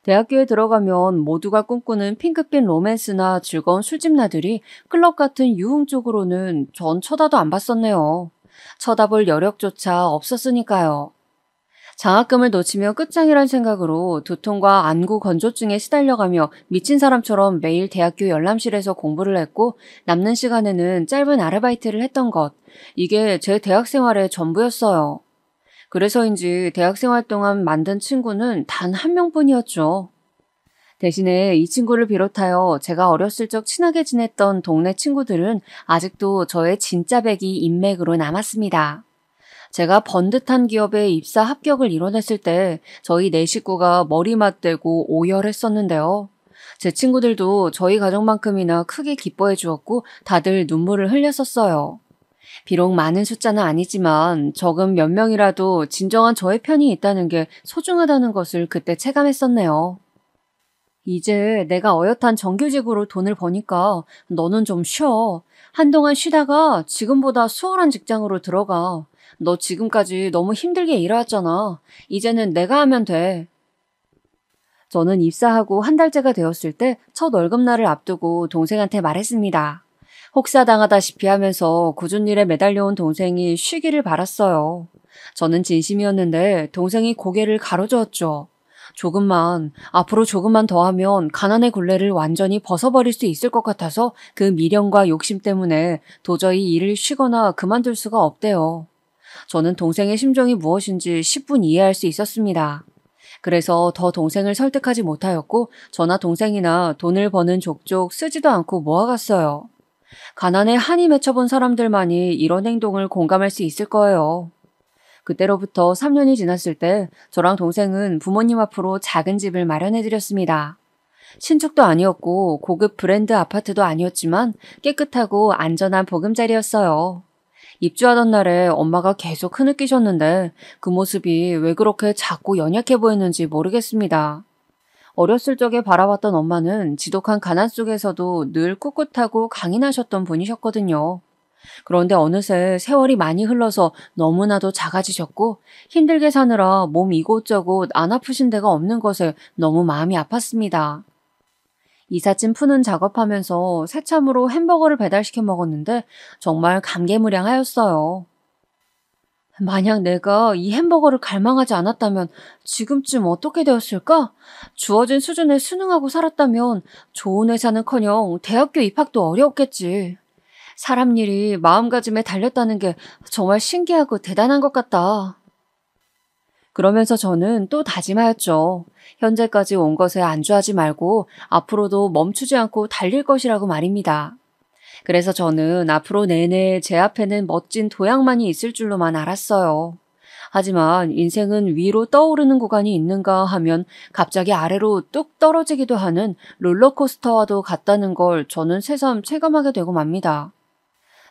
대학교에 들어가면 모두가 꿈꾸는 핑크빛 로맨스나 즐거운 술집 나들이 클럽 같은 유흥 쪽으로는 전 쳐다도 안 봤었네요. 쳐다볼 여력조차 없었으니까요. 장학금을 놓치며 끝장이란 생각으로 두통과 안구 건조증에 시달려가며 미친 사람처럼 매일 대학교 열람실에서 공부를 했고 남는 시간에는 짧은 아르바이트를 했던 것. 이게 제 대학 생활의 전부였어요. 그래서인지 대학 생활 동안 만든 친구는 단 한 명뿐이었죠. 대신에 이 친구를 비롯하여 제가 어렸을 적 친하게 지냈던 동네 친구들은 아직도 저의 진짜 백이 인맥으로 남았습니다. 제가 번듯한 기업에 입사 합격을 이뤄냈을 때 저희 네 식구가 머리 맞대고 오열했었는데요. 제 친구들도 저희 가족만큼이나 크게 기뻐해 주었고 다들 눈물을 흘렸었어요. 비록 많은 숫자는 아니지만 적은 몇 명이라도 진정한 저의 편이 있다는 게 소중하다는 것을 그때 체감했었네요. 이제 내가 어엿한 정규직으로 돈을 버니까 너는 좀 쉬어. 한동안 쉬다가 지금보다 수월한 직장으로 들어가. 너 지금까지 너무 힘들게 일해왔잖아. 이제는 내가 하면 돼. 저는 입사하고 한 달째가 되었을 때 첫 월급날을 앞두고 동생한테 말했습니다. 혹사당하다시피 하면서 굳은 일에 매달려온 동생이 쉬기를 바랐어요. 저는 진심이었는데 동생이 고개를 가로저었죠. 앞으로 조금만 더 하면 가난의 굴레를 완전히 벗어버릴 수 있을 것 같아서 그 미련과 욕심 때문에 도저히 일을 쉬거나 그만둘 수가 없대요. 저는 동생의 심정이 무엇인지 10분 이해할 수 있었습니다. 그래서 더 동생을 설득하지 못하였고 저나 동생이나 돈을 버는 족족 쓰지도 않고 모아갔어요. 가난에 한이 맺혀본 사람들만이 이런 행동을 공감할 수 있을 거예요. 그때로부터 3년이 지났을 때 저랑 동생은 부모님 앞으로 작은 집을 마련해드렸습니다. 신축도 아니었고 고급 브랜드 아파트도 아니었지만 깨끗하고 안전한 보금자리였어요. 입주하던 날에 엄마가 계속 흐느끼셨는데 그 모습이 왜 그렇게 작고 연약해 보였는지 모르겠습니다. 어렸을 적에 바라봤던 엄마는 지독한 가난 속에서도 늘 꿋꿋하고 강인하셨던 분이셨거든요. 그런데 어느새 세월이 많이 흘러서 너무나도 작아지셨고 힘들게 사느라 몸 이곳저곳 안 아프신 데가 없는 것에 너무 마음이 아팠습니다. 이삿짐 푸는 작업하면서 새참으로 햄버거를 배달시켜 먹었는데 정말 감개무량하였어요. 만약 내가 이 햄버거를 갈망하지 않았다면 지금쯤 어떻게 되었을까? 주어진 수준에 순응하고 살았다면 좋은 회사는커녕 대학교 입학도 어려웠겠지. 사람 일이 마음가짐에 달렸다는 게 정말 신기하고 대단한 것 같다. 그러면서 저는 또 다짐하였죠. 현재까지 온 것에 안주하지 말고 앞으로도 멈추지 않고 달릴 것이라고 말입니다. 그래서 저는 앞으로 내내 제 앞에는 멋진 도약만이 있을 줄로만 알았어요. 하지만 인생은 위로 떠오르는 구간이 있는가 하면 갑자기 아래로 뚝 떨어지기도 하는 롤러코스터와도 같다는 걸 저는 새삼 체감하게 되고 맙니다.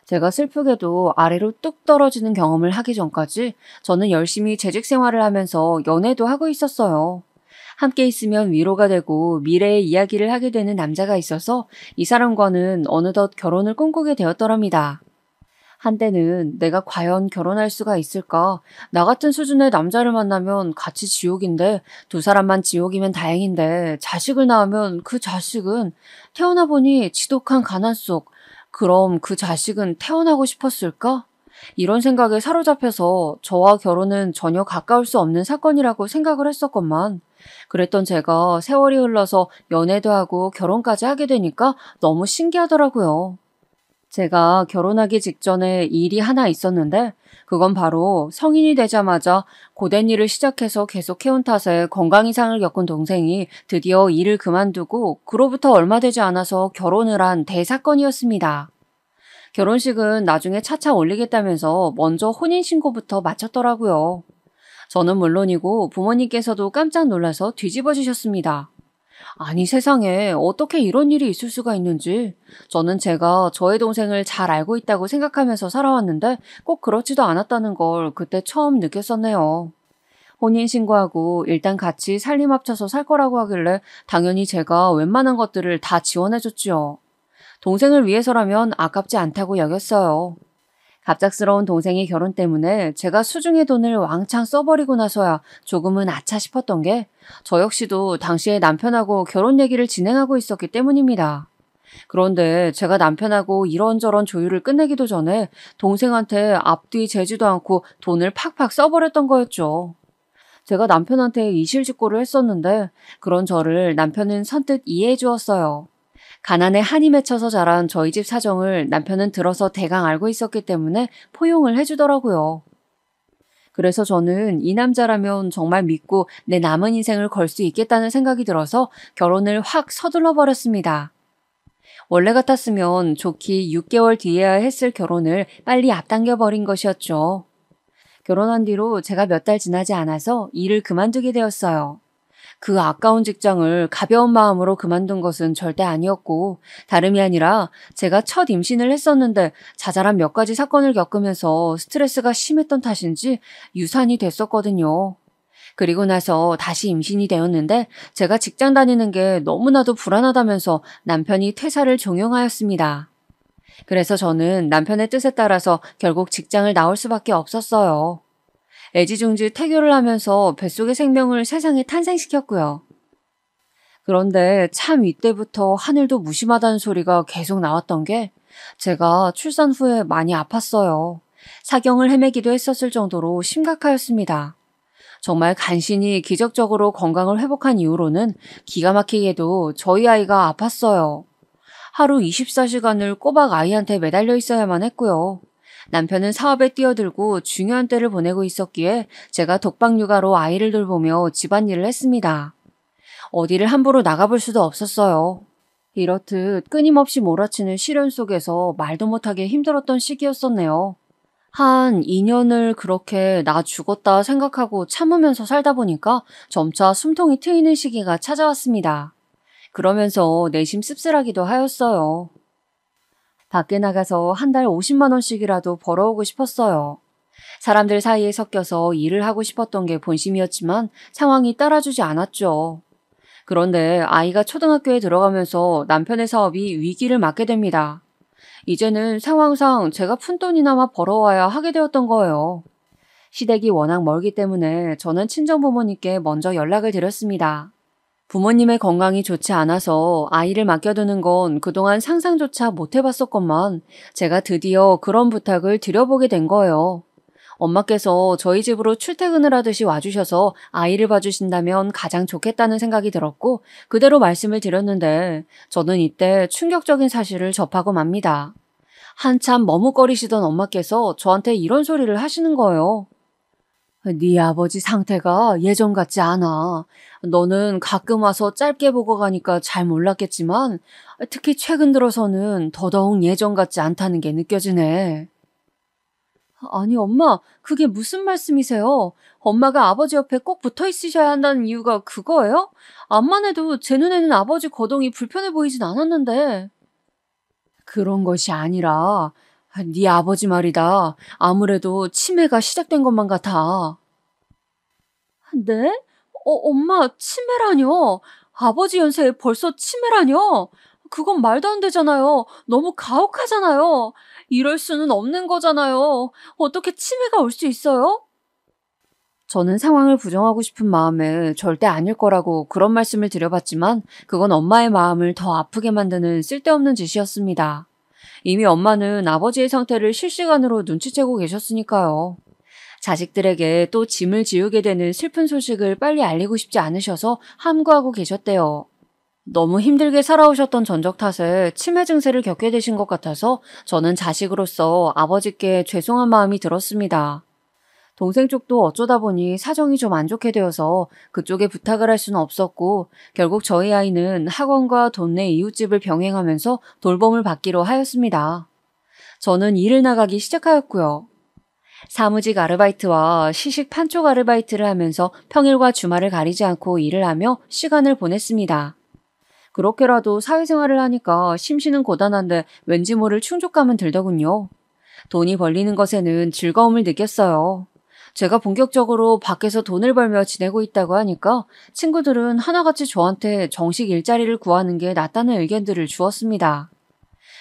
제가 슬프게도 아래로 뚝 떨어지는 경험을 하기 전까지 저는 열심히 재직 생활을 하면서 연애도 하고 있었어요. 함께 있으면 위로가 되고 미래의 이야기를 하게 되는 남자가 있어서 이 사람과는 어느덧 결혼을 꿈꾸게 되었더랍니다. 한때는 내가 과연 결혼할 수가 있을까? 나 같은 수준의 남자를 만나면 같이 지옥인데 두 사람만 지옥이면 다행인데 자식을 낳으면 그 자식은 태어나 보니 지독한 가난 속 그럼 그 자식은 태어나고 싶었을까? 이런 생각에 사로잡혀서 저와 결혼은 전혀 가까울 수 없는 사건이라고 생각을 했었건만 그랬던 제가 세월이 흘러서 연애도 하고 결혼까지 하게 되니까 너무 신기하더라고요. 제가 결혼하기 직전에 일이 하나 있었는데 그건 바로 성인이 되자마자 고된 일을 시작해서 계속해온 탓에 건강 이상을 겪은 동생이 드디어 일을 그만두고 그로부터 얼마 되지 않아서 결혼을 한 대사건이었습니다. 결혼식은 나중에 차차 올리겠다면서 먼저 혼인신고부터 마쳤더라고요. 저는 물론이고 부모님께서도 깜짝 놀라서 뒤집어지셨습니다. 아니 세상에 어떻게 이런 일이 있을 수가 있는지 저는 제가 저의 동생을 잘 알고 있다고 생각하면서 살아왔는데 꼭 그렇지도 않았다는 걸 그때 처음 느꼈었네요. 혼인신고하고 일단 같이 살림 합쳐서 살 거라고 하길래 당연히 제가 웬만한 것들을 다 지원해줬지요. 동생을 위해서라면 아깝지 않다고 여겼어요. 갑작스러운 동생의 결혼 때문에 제가 수중의 돈을 왕창 써버리고 나서야 조금은 아차 싶었던 게 저 역시도 당시에 남편하고 결혼 얘기를 진행하고 있었기 때문입니다. 그런데 제가 남편하고 이런저런 조율을 끝내기도 전에 동생한테 앞뒤 재지도 않고 돈을 팍팍 써버렸던 거였죠. 제가 남편한테 이실직고를 했었는데 그런 저를 남편은 선뜻 이해해 주었어요. 가난에 한이 맺혀서 자란 저희 집 사정을 남편은 들어서 대강 알고 있었기 때문에 포용을 해주더라고요. 그래서 저는 이 남자라면 정말 믿고 내 남은 인생을 걸 수 있겠다는 생각이 들어서 결혼을 확 서둘러 버렸습니다. 원래 같았으면 좋기 6개월 뒤에야 했을 결혼을 빨리 앞당겨 버린 것이었죠. 결혼한 뒤로 제가 몇 달 지나지 않아서 일을 그만두게 되었어요. 그 아까운 직장을 가벼운 마음으로 그만둔 것은 절대 아니었고 다름이 아니라 제가 첫 임신을 했었는데 자잘한 몇 가지 사건을 겪으면서 스트레스가 심했던 탓인지 유산이 됐었거든요. 그리고 나서 다시 임신이 되었는데 제가 직장 다니는 게 너무나도 불안하다면서 남편이 퇴사를 종용하였습니다. 그래서 저는 남편의 뜻에 따라서 결국 직장을 나올 수밖에 없었어요. 애지중지 태교를 하면서 뱃속의 생명을 세상에 탄생시켰고요. 그런데 참 이때부터 하늘도 무심하다는 소리가 계속 나왔던 게 제가 출산 후에 많이 아팠어요. 사경을 헤매기도 했었을 정도로 심각하였습니다. 정말 간신히 기적적으로 건강을 회복한 이후로는 기가 막히게도 저희 아이가 아팠어요. 하루 24시간을 꼬박 아이한테 매달려 있어야만 했고요. 남편은 사업에 뛰어들고 중요한 때를 보내고 있었기에 제가 독박 육아로 아이를 돌보며 집안일을 했습니다. 어디를 함부로 나가볼 수도 없었어요. 이렇듯 끊임없이 몰아치는 시련 속에서 말도 못하게 힘들었던 시기였었네요. 한 2년을 그렇게 나 죽었다 생각하고 참으면서 살다 보니까 점차 숨통이 트이는 시기가 찾아왔습니다. 그러면서 내심 씁쓸하기도 하였어요. 밖에 나가서 한 달 50만 원씩이라도 벌어오고 싶었어요. 사람들 사이에 섞여서 일을 하고 싶었던 게 본심이었지만 상황이 따라주지 않았죠. 그런데 아이가 초등학교에 들어가면서 남편의 사업이 위기를 맞게 됩니다. 이제는 상황상 제가 푼돈이나마 벌어와야 하게 되었던 거예요. 시댁이 워낙 멀기 때문에 저는 친정부모님께 먼저 연락을 드렸습니다. 부모님의 건강이 좋지 않아서 아이를 맡겨두는 건 그동안 상상조차 못 해봤었건만 제가 드디어 그런 부탁을 드려보게 된 거예요. 엄마께서 저희 집으로 출퇴근을 하듯이 와주셔서 아이를 봐주신다면 가장 좋겠다는 생각이 들었고 그대로 말씀을 드렸는데 저는 이때 충격적인 사실을 접하고 맙니다. 한참 머뭇거리시던 엄마께서 저한테 이런 소리를 하시는 거예요. 네 아버지 상태가 예전 같지 않아. 너는 가끔 와서 짧게 보고 가니까 잘 몰랐겠지만 특히 최근 들어서는 더더욱 예전 같지 않다는 게 느껴지네. 아니 엄마, 그게 무슨 말씀이세요? 엄마가 아버지 옆에 꼭 붙어 있으셔야 한다는 이유가 그거예요? 암만 해도 제 눈에는 아버지 거동이 불편해 보이진 않았는데. 그런 것이 아니라 네 아버지 말이다. 아무래도 치매가 시작된 것만 같아. 네? 엄마, 치매라뇨? 아버지 연세에 벌써 치매라뇨? 그건 말도 안 되잖아요. 너무 가혹하잖아요. 이럴 수는 없는 거잖아요. 어떻게 치매가 올 수 있어요? 저는 상황을 부정하고 싶은 마음에 절대 아닐 거라고 그런 말씀을 드려봤지만 그건 엄마의 마음을 더 아프게 만드는 쓸데없는 짓이었습니다. 이미 엄마는 아버지의 상태를 실시간으로 눈치채고 계셨으니까요. 자식들에게 또 짐을 지우게 되는 슬픈 소식을 빨리 알리고 싶지 않으셔서 함구하고 계셨대요. 너무 힘들게 살아오셨던 전적 탓에 치매 증세를 겪게 되신 것 같아서 저는 자식으로서 아버지께 죄송한 마음이 들었습니다. 동생 쪽도 어쩌다 보니 사정이 좀 안 좋게 되어서 그쪽에 부탁을 할 수는 없었고 결국 저희 아이는 학원과 동네 이웃집을 병행하면서 돌봄을 받기로 하였습니다. 저는 일을 나가기 시작하였고요. 사무직 아르바이트와 시식 판촉 아르바이트를 하면서 평일과 주말을 가리지 않고 일을 하며 시간을 보냈습니다. 그렇게라도 사회생활을 하니까 심신은 고단한데 왠지 모를 충족감은 들더군요. 돈이 벌리는 것에는 즐거움을 느꼈어요. 제가 본격적으로 밖에서 돈을 벌며 지내고 있다고 하니까 친구들은 하나같이 저한테 정식 일자리를 구하는 게 낫다는 의견들을 주었습니다.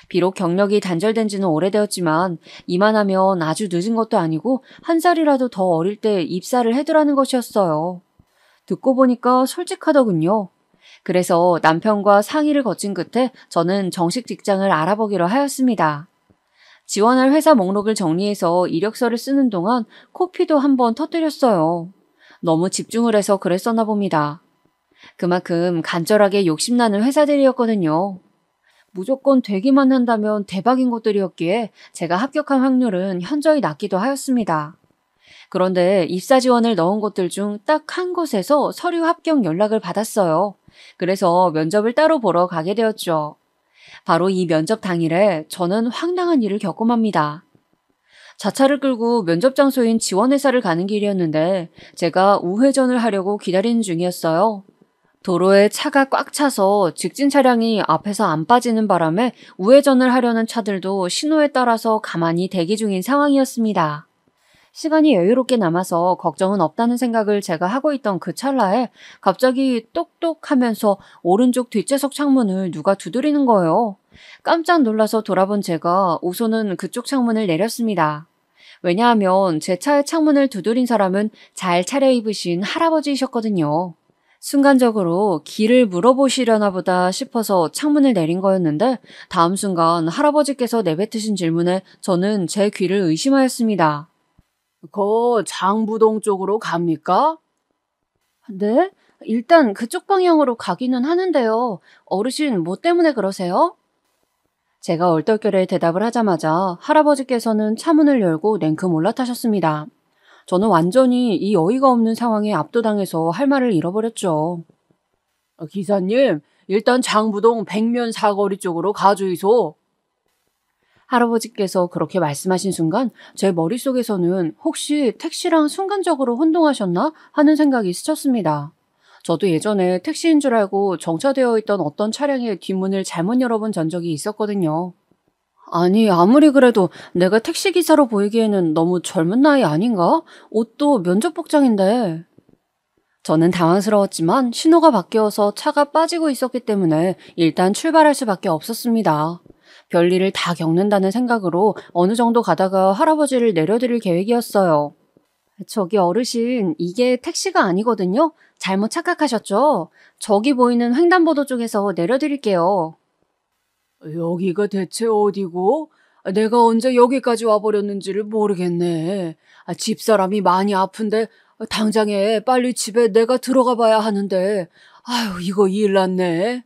비록 경력이 단절된 지는 오래되었지만 이만하면 아주 늦은 것도 아니고 한 살이라도 더 어릴 때 입사를 해두라는 것이었어요. 듣고 보니까 솔직하더군요. 그래서 남편과 상의를 거친 끝에 저는 정식 직장을 알아보기로 하였습니다. 지원할 회사 목록을 정리해서 이력서를 쓰는 동안 코피도 한번 터뜨렸어요. 너무 집중을 해서 그랬었나 봅니다. 그만큼 간절하게 욕심나는 회사들이었거든요. 무조건 되기만 한다면 대박인 곳들이었기에 제가 합격한 확률은 현저히 낮기도 하였습니다. 그런데 입사 지원을 넣은 곳들 중 딱 한 곳에서 서류 합격 연락을 받았어요. 그래서 면접을 따로 보러 가게 되었죠. 바로 이 면접 당일에 저는 황당한 일을 겪고 맙니다. 자차를 끌고 면접 장소인 지원회사를 가는 길이었는데 제가 우회전을 하려고 기다리는 중이었어요. 도로에 차가 꽉 차서 직진 차량이 앞에서 안 빠지는 바람에 우회전을 하려는 차들도 신호에 따라서 가만히 대기 중인 상황이었습니다. 시간이 여유롭게 남아서 걱정은 없다는 생각을 제가 하고 있던 그 찰나에 갑자기 똑똑 하면서 오른쪽 뒷좌석 창문을 누가 두드리는 거예요. 깜짝 놀라서 돌아본 제가 우선은 그쪽 창문을 내렸습니다. 왜냐하면 제 차의 창문을 두드린 사람은 잘 차려입으신 할아버지이셨거든요. 순간적으로 길을 물어보시려나 보다 싶어서 창문을 내린 거였는데 다음 순간 할아버지께서 내뱉으신 질문에 저는 제 귀를 의심하였습니다. 장부동 쪽으로 갑니까? 네? 일단 그쪽 방향으로 가기는 하는데요. 어르신 뭐 때문에 그러세요? 제가 얼떨결에 대답을 하자마자 할아버지께서는 차문을 열고 냉큼 올라타셨습니다. 저는 완전히 이 어이가 없는 상황에 압도당해서 할 말을 잃어버렸죠. 기사님, 일단 장부동 백면 사거리 쪽으로 가주이소. 할아버지께서 그렇게 말씀하신 순간 제 머릿속에서는 혹시 택시랑 순간적으로 혼동하셨나 하는 생각이 스쳤습니다. 저도 예전에 택시인 줄 알고 정차되어 있던 어떤 차량의 뒷문을 잘못 열어본 전적이 있었거든요. 아니, 아무리 그래도 내가 택시기사로 보이기에는 너무 젊은 나이 아닌가? 옷도 면접 복장인데. 저는 당황스러웠지만 신호가 바뀌어서 차가 빠지고 있었기 때문에 일단 출발할 수밖에 없었습니다. 별일을 다 겪는다는 생각으로 어느 정도 가다가 할아버지를 내려드릴 계획이었어요. 저기 어르신, 이게 택시가 아니거든요? 잘못 착각하셨죠? 저기 보이는 횡단보도 쪽에서 내려드릴게요. 여기가 대체 어디고? 내가 언제 여기까지 와버렸는지를 모르겠네. 집사람이 많이 아픈데 당장에 빨리 집에 내가 들어가 봐야 하는데 아유, 이거 일 났네.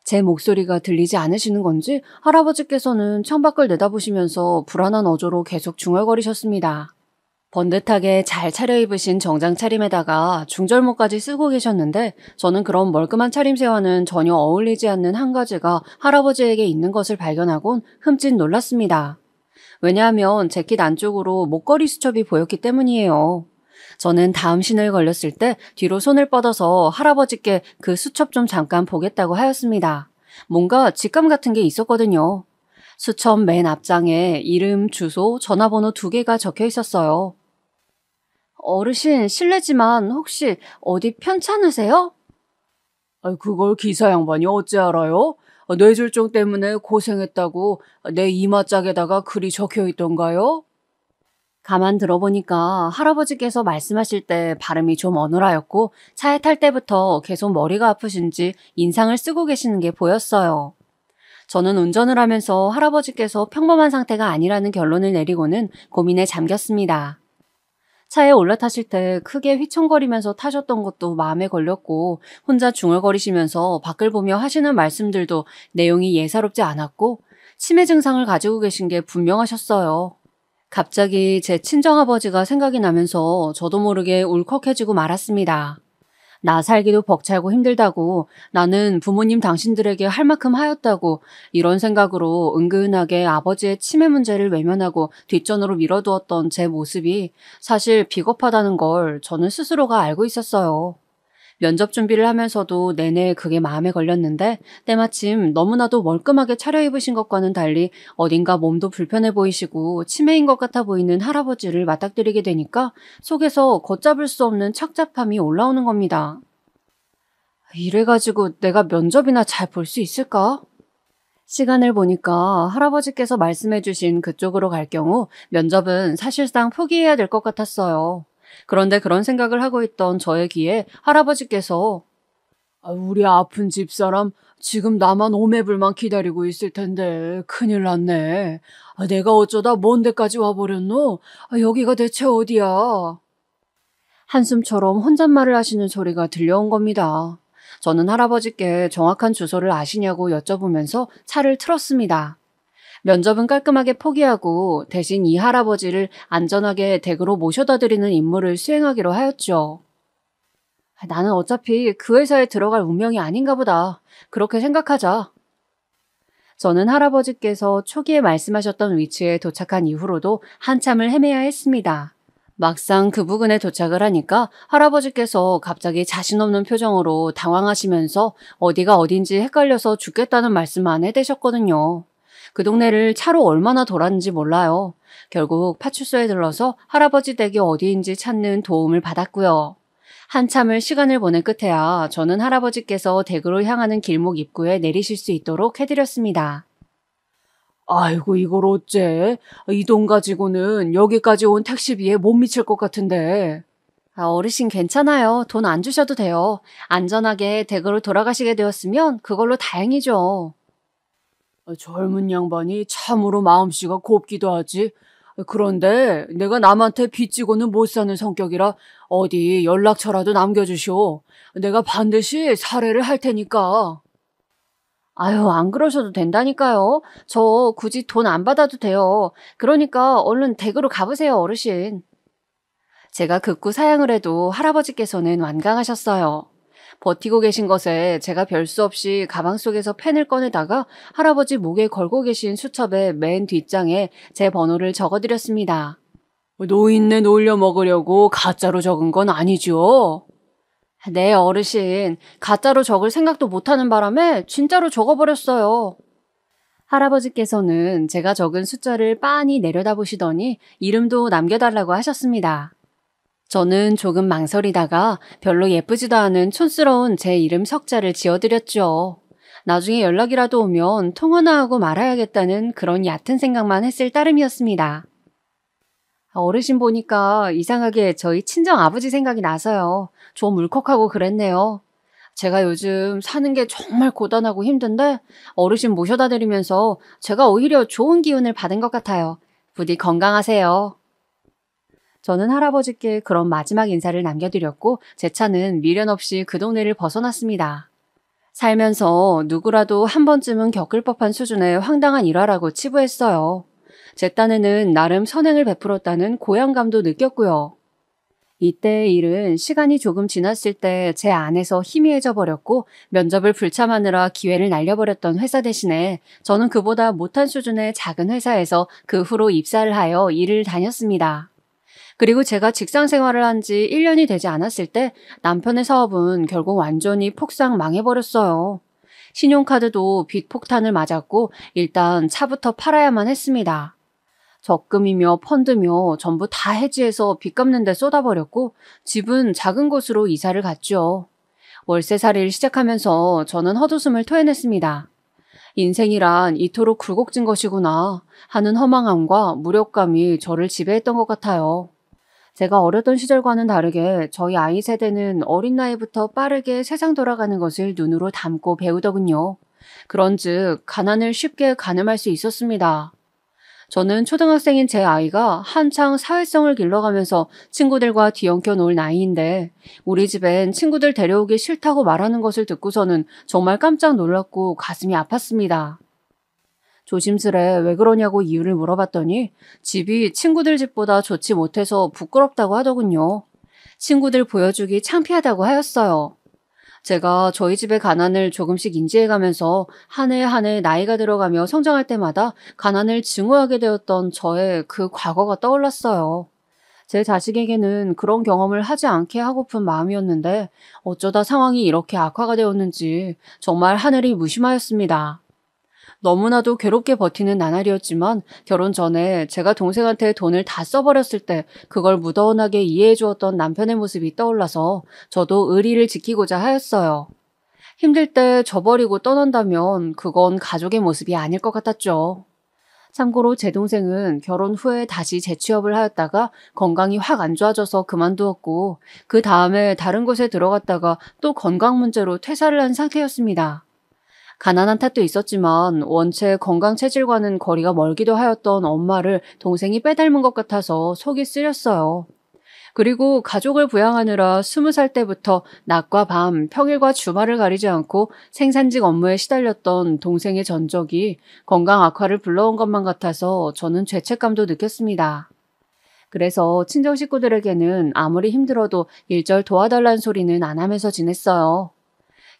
제 목소리가 들리지 않으시는 건지 할아버지께서는 창밖을 내다보시면서 불안한 어조로 계속 중얼거리셨습니다. 번듯하게 잘 차려입으신 정장 차림에다가 중절모까지 쓰고 계셨는데 저는 그런 멀끔한 차림새와는 전혀 어울리지 않는 한 가지가 할아버지에게 있는 것을 발견하곤 흠칫 놀랐습니다. 왜냐하면 재킷 안쪽으로 목걸이 수첩이 보였기 때문이에요. 저는 다음 신호에 걸렸을 때 뒤로 손을 뻗어서 할아버지께 그 수첩 좀 잠깐 보겠다고 하였습니다. 뭔가 직감 같은 게 있었거든요. 수첩 맨 앞장에 이름, 주소, 전화번호 2개가 적혀 있었어요. 어르신, 실례지만 혹시 어디 편찮으세요? 그걸 기사 양반이 어찌 알아요? 뇌졸중 때문에 고생했다고 내 이마짝에다가 글이 적혀 있던가요? 가만 들어보니까 할아버지께서 말씀하실 때 발음이 좀 어눌하였고 차에 탈 때부터 계속 머리가 아프신지 인상을 쓰고 계시는 게 보였어요. 저는 운전을 하면서 할아버지께서 평범한 상태가 아니라는 결론을 내리고는 고민에 잠겼습니다. 차에 올라타실 때 크게 휘청거리면서 타셨던 것도 마음에 걸렸고 혼자 중얼거리시면서 밖을 보며 하시는 말씀들도 내용이 예사롭지 않았고 치매 증상을 가지고 계신 게 분명하셨어요. 갑자기 제 친정아버지가 생각이 나면서 저도 모르게 울컥해지고 말았습니다. 나 살기도 벅차고 힘들다고, 나는 부모님 당신들에게 할 만큼 하였다고, 이런 생각으로 은근하게 아버지의 치매 문제를 외면하고 뒷전으로 밀어두었던 제 모습이 사실 비겁하다는 걸 저는 스스로가 알고 있었어요. 면접 준비를 하면서도 내내 그게 마음에 걸렸는데 때마침 너무나도 멀끔하게 차려입으신 것과는 달리 어딘가 몸도 불편해 보이시고 치매인 것 같아 보이는 할아버지를 맞닥뜨리게 되니까 속에서 걷잡을 수 없는 착잡함이 올라오는 겁니다. 이래가지고 내가 면접이나 잘 볼 수 있을까? 시간을 보니까 할아버지께서 말씀해 주신 그쪽으로 갈 경우 면접은 사실상 포기해야 될 것 같았어요. 그런데 그런 생각을 하고 있던 저의 귀에 할아버지께서 우리 아픈 집사람 지금 나만 오매불만 기다리고 있을 텐데 큰일 났네. 내가 어쩌다 먼 데까지 와버렸노? 여기가 대체 어디야? 한숨처럼 혼잣말을 하시는 소리가 들려온 겁니다. 저는 할아버지께 정확한 주소를 아시냐고 여쭤보면서 차를 틀었습니다. 면접은 깔끔하게 포기하고 대신 이 할아버지를 안전하게 댁으로 모셔다 드리는 임무를 수행하기로 하였죠. 나는 어차피 그 회사에 들어갈 운명이 아닌가 보다. 그렇게 생각하자. 저는 할아버지께서 초기에 말씀하셨던 위치에 도착한 이후로도 한참을 헤매야 했습니다. 막상 그 부근에 도착을 하니까 할아버지께서 갑자기 자신 없는 표정으로 당황하시면서 어디가 어딘지 헷갈려서 죽겠다는 말씀만 해대셨거든요. 그 동네를 차로 얼마나 돌았는지 몰라요. 결국 파출소에 들러서 할아버지 댁이 어디인지 찾는 도움을 받았고요. 한참을 시간을 보낸 끝에야 저는 할아버지께서 댁으로 향하는 길목 입구에 내리실 수 있도록 해드렸습니다. 아이고 이걸 어째? 이 돈 가지고는 여기까지 온 택시비에 못 미칠 것 같은데. 어르신 괜찮아요. 돈 안 주셔도 돼요. 안전하게 댁으로 돌아가시게 되었으면 그걸로 다행이죠. 젊은 양반이 참으로 마음씨가 곱기도 하지. 그런데 내가 남한테 빚지고는 못 사는 성격이라 어디 연락처라도 남겨주시오. 내가 반드시 살해를 할 테니까. 아유, 안 그러셔도 된다니까요. 저 굳이 돈 안 받아도 돼요. 그러니까 얼른 댁으로 가보세요, 어르신. 제가 극구 사양을 해도 할아버지께서는 완강하셨어요. 버티고 계신 것에 제가 별 수 없이 가방 속에서 펜을 꺼내다가 할아버지 목에 걸고 계신 수첩의 맨 뒷장에 제 번호를 적어드렸습니다. 노인네 놀려 먹으려고 가짜로 적은 건 아니죠? 네, 어르신. 가짜로 적을 생각도 못하는 바람에 진짜로 적어버렸어요. 할아버지께서는 제가 적은 숫자를 빤히 내려다보시더니 이름도 남겨달라고 하셨습니다. 저는 조금 망설이다가 별로 예쁘지도 않은 촌스러운 제 이름 석자를 지어드렸죠. 나중에 연락이라도 오면 통화나 하고 말아야겠다는 그런 얕은 생각만 했을 따름이었습니다. 어르신 보니까 이상하게 저희 친정 아버지 생각이 나서요. 좀 울컥하고 그랬네요. 제가 요즘 사는 게 정말 고단하고 힘든데 어르신 모셔다 드리면서 제가 오히려 좋은 기운을 받은 것 같아요. 부디 건강하세요. 저는 할아버지께 그런 마지막 인사를 남겨드렸고 제 차는 미련 없이 그 동네를 벗어났습니다. 살면서 누구라도 한 번쯤은 겪을 법한 수준의 황당한 일화라고 치부했어요. 제 딴에는 나름 선행을 베풀었다는 고향감도 느꼈고요. 이때의 일은 시간이 조금 지났을 때 제 안에서 희미해져 버렸고 면접을 불참하느라 기회를 날려버렸던 회사 대신에 저는 그보다 못한 수준의 작은 회사에서 그 후로 입사를 하여 일을 다녔습니다. 그리고 제가 직장 생활을 한 지 1년이 되지 않았을 때 남편의 사업은 결국 완전히 폭삭 망해버렸어요. 신용카드도 빚 폭탄을 맞았고 일단 차부터 팔아야만 했습니다. 적금이며 펀드며 전부 다 해지해서 빚 갚는 데 쏟아버렸고 집은 작은 곳으로 이사를 갔죠. 월세살이를 시작하면서 저는 헛웃음을 토해냈습니다. 인생이란 이토록 굴곡진 것이구나 하는 허망함과 무력감이 저를 지배했던 것 같아요. 제가 어렸던 시절과는 다르게 저희 아이 세대는 어린 나이부터 빠르게 세상 돌아가는 것을 눈으로 담고 배우더군요. 그런즉 가난을 쉽게 가늠할 수 있었습니다. 저는 초등학생인 제 아이가 한창 사회성을 길러가면서 친구들과 뒤엉켜 놀 나이인데 우리 집엔 친구들 데려오기 싫다고 말하는 것을 듣고서는 정말 깜짝 놀랐고 가슴이 아팠습니다. 조심스레 왜 그러냐고 이유를 물어봤더니 집이 친구들 집보다 좋지 못해서 부끄럽다고 하더군요. 친구들 보여주기 창피하다고 하였어요. 제가 저희 집의 가난을 조금씩 인지해가면서 한 해 한 해 나이가 들어가며 성장할 때마다 가난을 증오하게 되었던 저의 그 과거가 떠올랐어요. 제 자식에게는 그런 경험을 하지 않게 하고픈 마음이었는데 어쩌다 상황이 이렇게 악화가 되었는지 정말 하늘이 무심하였습니다. 너무나도 괴롭게 버티는 나날이었지만 결혼 전에 제가 동생한테 돈을 다 써버렸을 때 그걸 무던하게 이해해 주었던 남편의 모습이 떠올라서 저도 의리를 지키고자 하였어요. 힘들 때 저버리고 떠난다면 그건 가족의 모습이 아닐 것 같았죠. 참고로 제 동생은 결혼 후에 다시 재취업을 하였다가 건강이 확 안 좋아져서 그만두었고 그 다음에 다른 곳에 들어갔다가 또 건강 문제로 퇴사를 한 상태였습니다. 가난한 탓도 있었지만 원체 건강 체질과는 거리가 멀기도 하였던 엄마를 동생이 빼닮은 것 같아서 속이 쓰렸어요. 그리고 가족을 부양하느라 20살 때부터 낮과 밤, 평일과 주말을 가리지 않고 생산직 업무에 시달렸던 동생의 전적이 건강 악화를 불러온 것만 같아서 저는 죄책감도 느꼈습니다. 그래서 친정 식구들에게는 아무리 힘들어도 일절 도와달라는 소리는 안 하면서 지냈어요.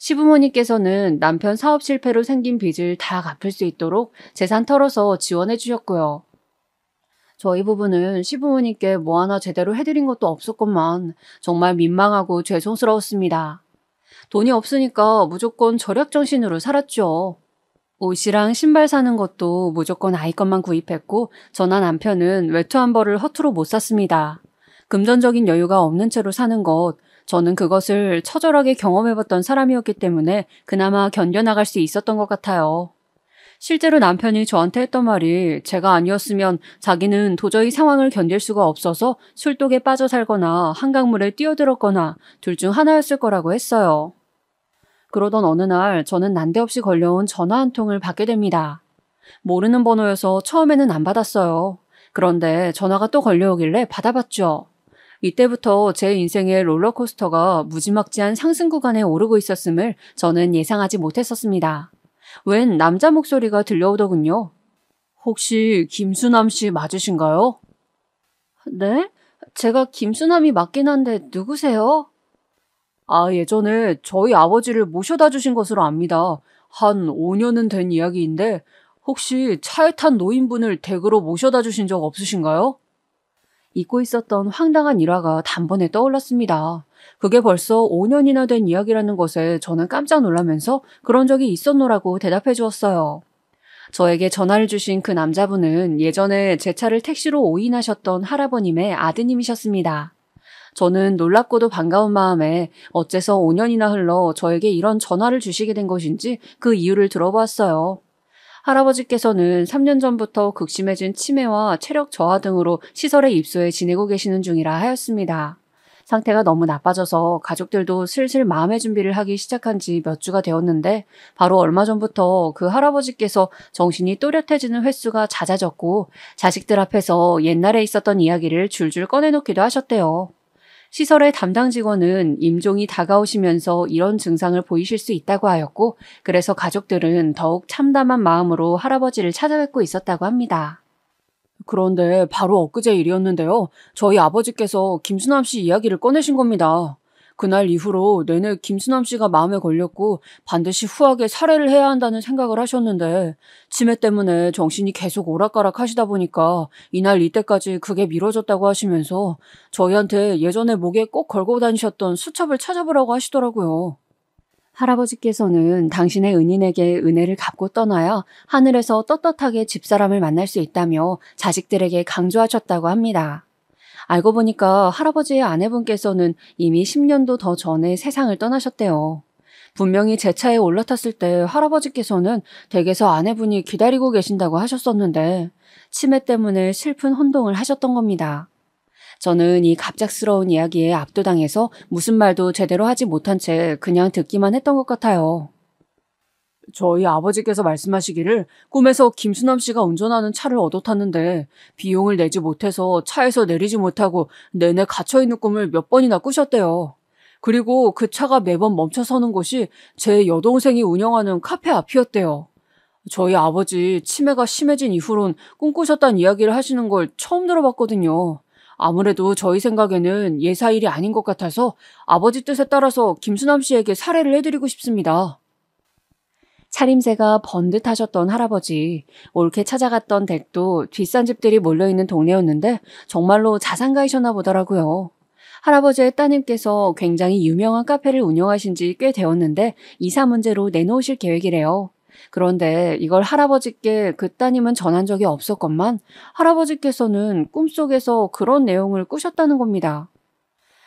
시부모님께서는 남편 사업 실패로 생긴 빚을 다 갚을 수 있도록 재산 털어서 지원해 주셨고요. 저희 부부는 시부모님께 뭐 하나 제대로 해드린 것도 없었건만 정말 민망하고 죄송스러웠습니다. 돈이 없으니까 무조건 절약정신으로 살았죠. 옷이랑 신발 사는 것도 무조건 아이 것만 구입했고 저나 남편은 외투 한 벌을 허투루 못 샀습니다. 금전적인 여유가 없는 채로 사는 것, 저는 그것을 처절하게 경험해봤던 사람이었기 때문에 그나마 견뎌나갈 수 있었던 것 같아요. 실제로 남편이 저한테 했던 말이 제가 아니었으면 자기는 도저히 상황을 견딜 수가 없어서 술독에 빠져 살거나 한강물에 뛰어들었거나 둘 중 하나였을 거라고 했어요. 그러던 어느 날 저는 난데없이 걸려온 전화 한 통을 받게 됩니다. 모르는 번호여서 처음에는 안 받았어요. 그런데 전화가 또 걸려오길래 받아봤죠. 이때부터 제 인생의 롤러코스터가 무지막지한 상승 구간에 오르고 있었음을 저는 예상하지 못했었습니다. 웬 남자 목소리가 들려오더군요. 혹시 김수남 씨 맞으신가요? 네? 제가 김수남이 맞긴 한데 누구세요? 예전에 저희 아버지를 모셔다 주신 것으로 압니다. 한 5년은 된 이야기인데 혹시 차에 탄 노인분을 댁으로 모셔다 주신 적 없으신가요? 잊고 있었던 황당한 일화가 단번에 떠올랐습니다. 그게 벌써 5년이나 된 이야기라는 것에 저는 깜짝 놀라면서 그런 적이 있었노라고 대답해 주었어요. 저에게 전화를 주신 그 남자분은 예전에 제 차를 택시로 오인하셨던 할아버님의 아드님이셨습니다. 저는 놀랍고도 반가운 마음에 어째서 5년이나 흘러 저에게 이런 전화를 주시게 된 것인지 그 이유를 들어보았어요. 할아버지께서는 3년 전부터 극심해진 치매와 체력 저하 등으로 시설에 입소해 지내고 계시는 중이라 하였습니다. 상태가 너무 나빠져서 가족들도 슬슬 마음의 준비를 하기 시작한 지 몇 주가 되었는데 바로 얼마 전부터 그 할아버지께서 정신이 또렷해지는 횟수가 잦아졌고 자식들 앞에서 옛날에 있었던 이야기를 줄줄 꺼내놓기도 하셨대요. 시설의 담당 직원은 임종이 다가오시면서 이런 증상을 보이실 수 있다고 하였고 그래서 가족들은 더욱 참담한 마음으로 할아버지를 찾아뵙고 있었다고 합니다. 그런데 바로 엊그제 일이었는데요. 저희 아버지께서 김수남 씨 이야기를 꺼내신 겁니다. 그날 이후로 내내 김수남 씨가 마음에 걸렸고 반드시 후하게 살해를 해야 한다는 생각을 하셨는데 치매 때문에 정신이 계속 오락가락 하시다 보니까 이날 이때까지 그게 미뤄졌다고 하시면서 저희한테 예전에 목에 꼭 걸고 다니셨던 수첩을 찾아보라고 하시더라고요. 할아버지께서는 당신의 은인에게 은혜를 갚고 떠나야 하늘에서 떳떳하게 집사람을 만날 수 있다며 자식들에게 강조하셨다고 합니다. 알고 보니까 할아버지의 아내분께서는 이미 10년도 더 전에 세상을 떠나셨대요. 분명히 제 차에 올라탔을 때 할아버지께서는 댁에서 아내분이 기다리고 계신다고 하셨었는데 치매 때문에 슬픈 혼동을 하셨던 겁니다. 저는 이 갑작스러운 이야기에 압도당해서 무슨 말도 제대로 하지 못한 채 그냥 듣기만 했던 것 같아요. 저희 아버지께서 말씀하시기를 꿈에서 김수남 씨가 운전하는 차를 얻어 탔는데 비용을 내지 못해서 차에서 내리지 못하고 내내 갇혀있는 꿈을 몇 번이나 꾸셨대요. 그리고 그 차가 매번 멈춰 서는 곳이 제 여동생이 운영하는 카페 앞이었대요. 저희 아버지 치매가 심해진 이후론 꿈꾸셨다는 이야기를 하시는 걸 처음 들어봤거든요. 아무래도 저희 생각에는 예사일이 아닌 것 같아서 아버지 뜻에 따라서 김수남 씨에게 살해를 해드리고 싶습니다. 차림새가 번듯하셨던 할아버지, 옳게 찾아갔던 댁도 뒷산 집들이 몰려있는 동네였는데 정말로 자산가이셨나 보더라고요. 할아버지의 따님께서 굉장히 유명한 카페를 운영하신 지 꽤 되었는데 이사 문제로 내놓으실 계획이래요. 그런데 이걸 할아버지께 그 따님은 전한 적이 없었건만 할아버지께서는 꿈속에서 그런 내용을 꾸셨다는 겁니다.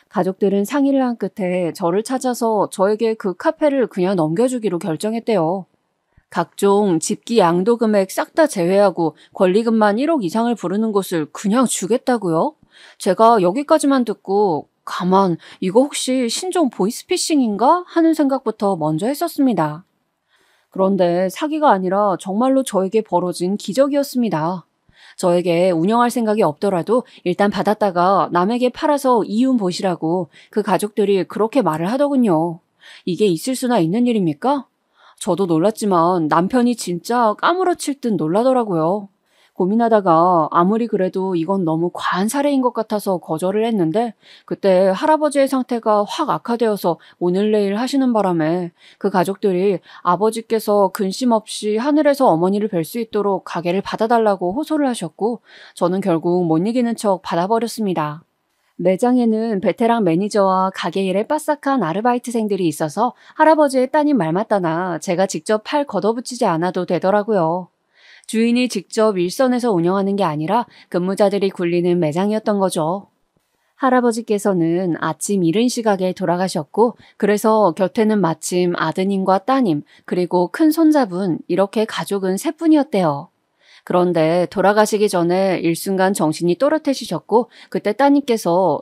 가족들은 상의를 한 끝에 저를 찾아서 저에게 그 카페를 그냥 넘겨주기로 결정했대요. 각종 집기 양도 금액 싹 다 제외하고 권리금만 1억 이상을 부르는 곳을 그냥 주겠다고요? 제가 여기까지만 듣고 가만 이거 혹시 신종 보이스피싱인가 하는 생각부터 먼저 했었습니다. 그런데 사기가 아니라 정말로 저에게 벌어진 기적이었습니다. 저에게 운영할 생각이 없더라도 일단 받았다가 남에게 팔아서 이윤 보시라고 그 가족들이 그렇게 말을 하더군요. 이게 있을 수나 있는 일입니까? 저도 놀랐지만 남편이 진짜 까무러칠 듯 놀라더라고요. 고민하다가 아무리 그래도 이건 너무 과한 사례인 것 같아서 거절을 했는데 그때 할아버지의 상태가 확 악화되어서 오늘 내일 하시는 바람에 그 가족들이 아버지께서 근심 없이 하늘에서 어머니를 뵐 수 있도록 가게를 받아달라고 호소를 하셨고 저는 결국 못 이기는 척 받아버렸습니다. 매장에는 베테랑 매니저와 가게 일에 빠삭한 아르바이트생들이 있어서 할아버지의 따님 말 맞다나 제가 직접 팔 걷어붙이지 않아도 되더라고요. 주인이 직접 일선에서 운영하는 게 아니라 근무자들이 굴리는 매장이었던 거죠. 할아버지께서는 아침 이른 시각에 돌아가셨고 그래서 곁에는 마침 아드님과 따님 그리고 큰 손자분 이렇게 가족은 셋뿐이었대요. 그런데 돌아가시기 전에 일순간 정신이 또렷해지셨고 그때 따님께서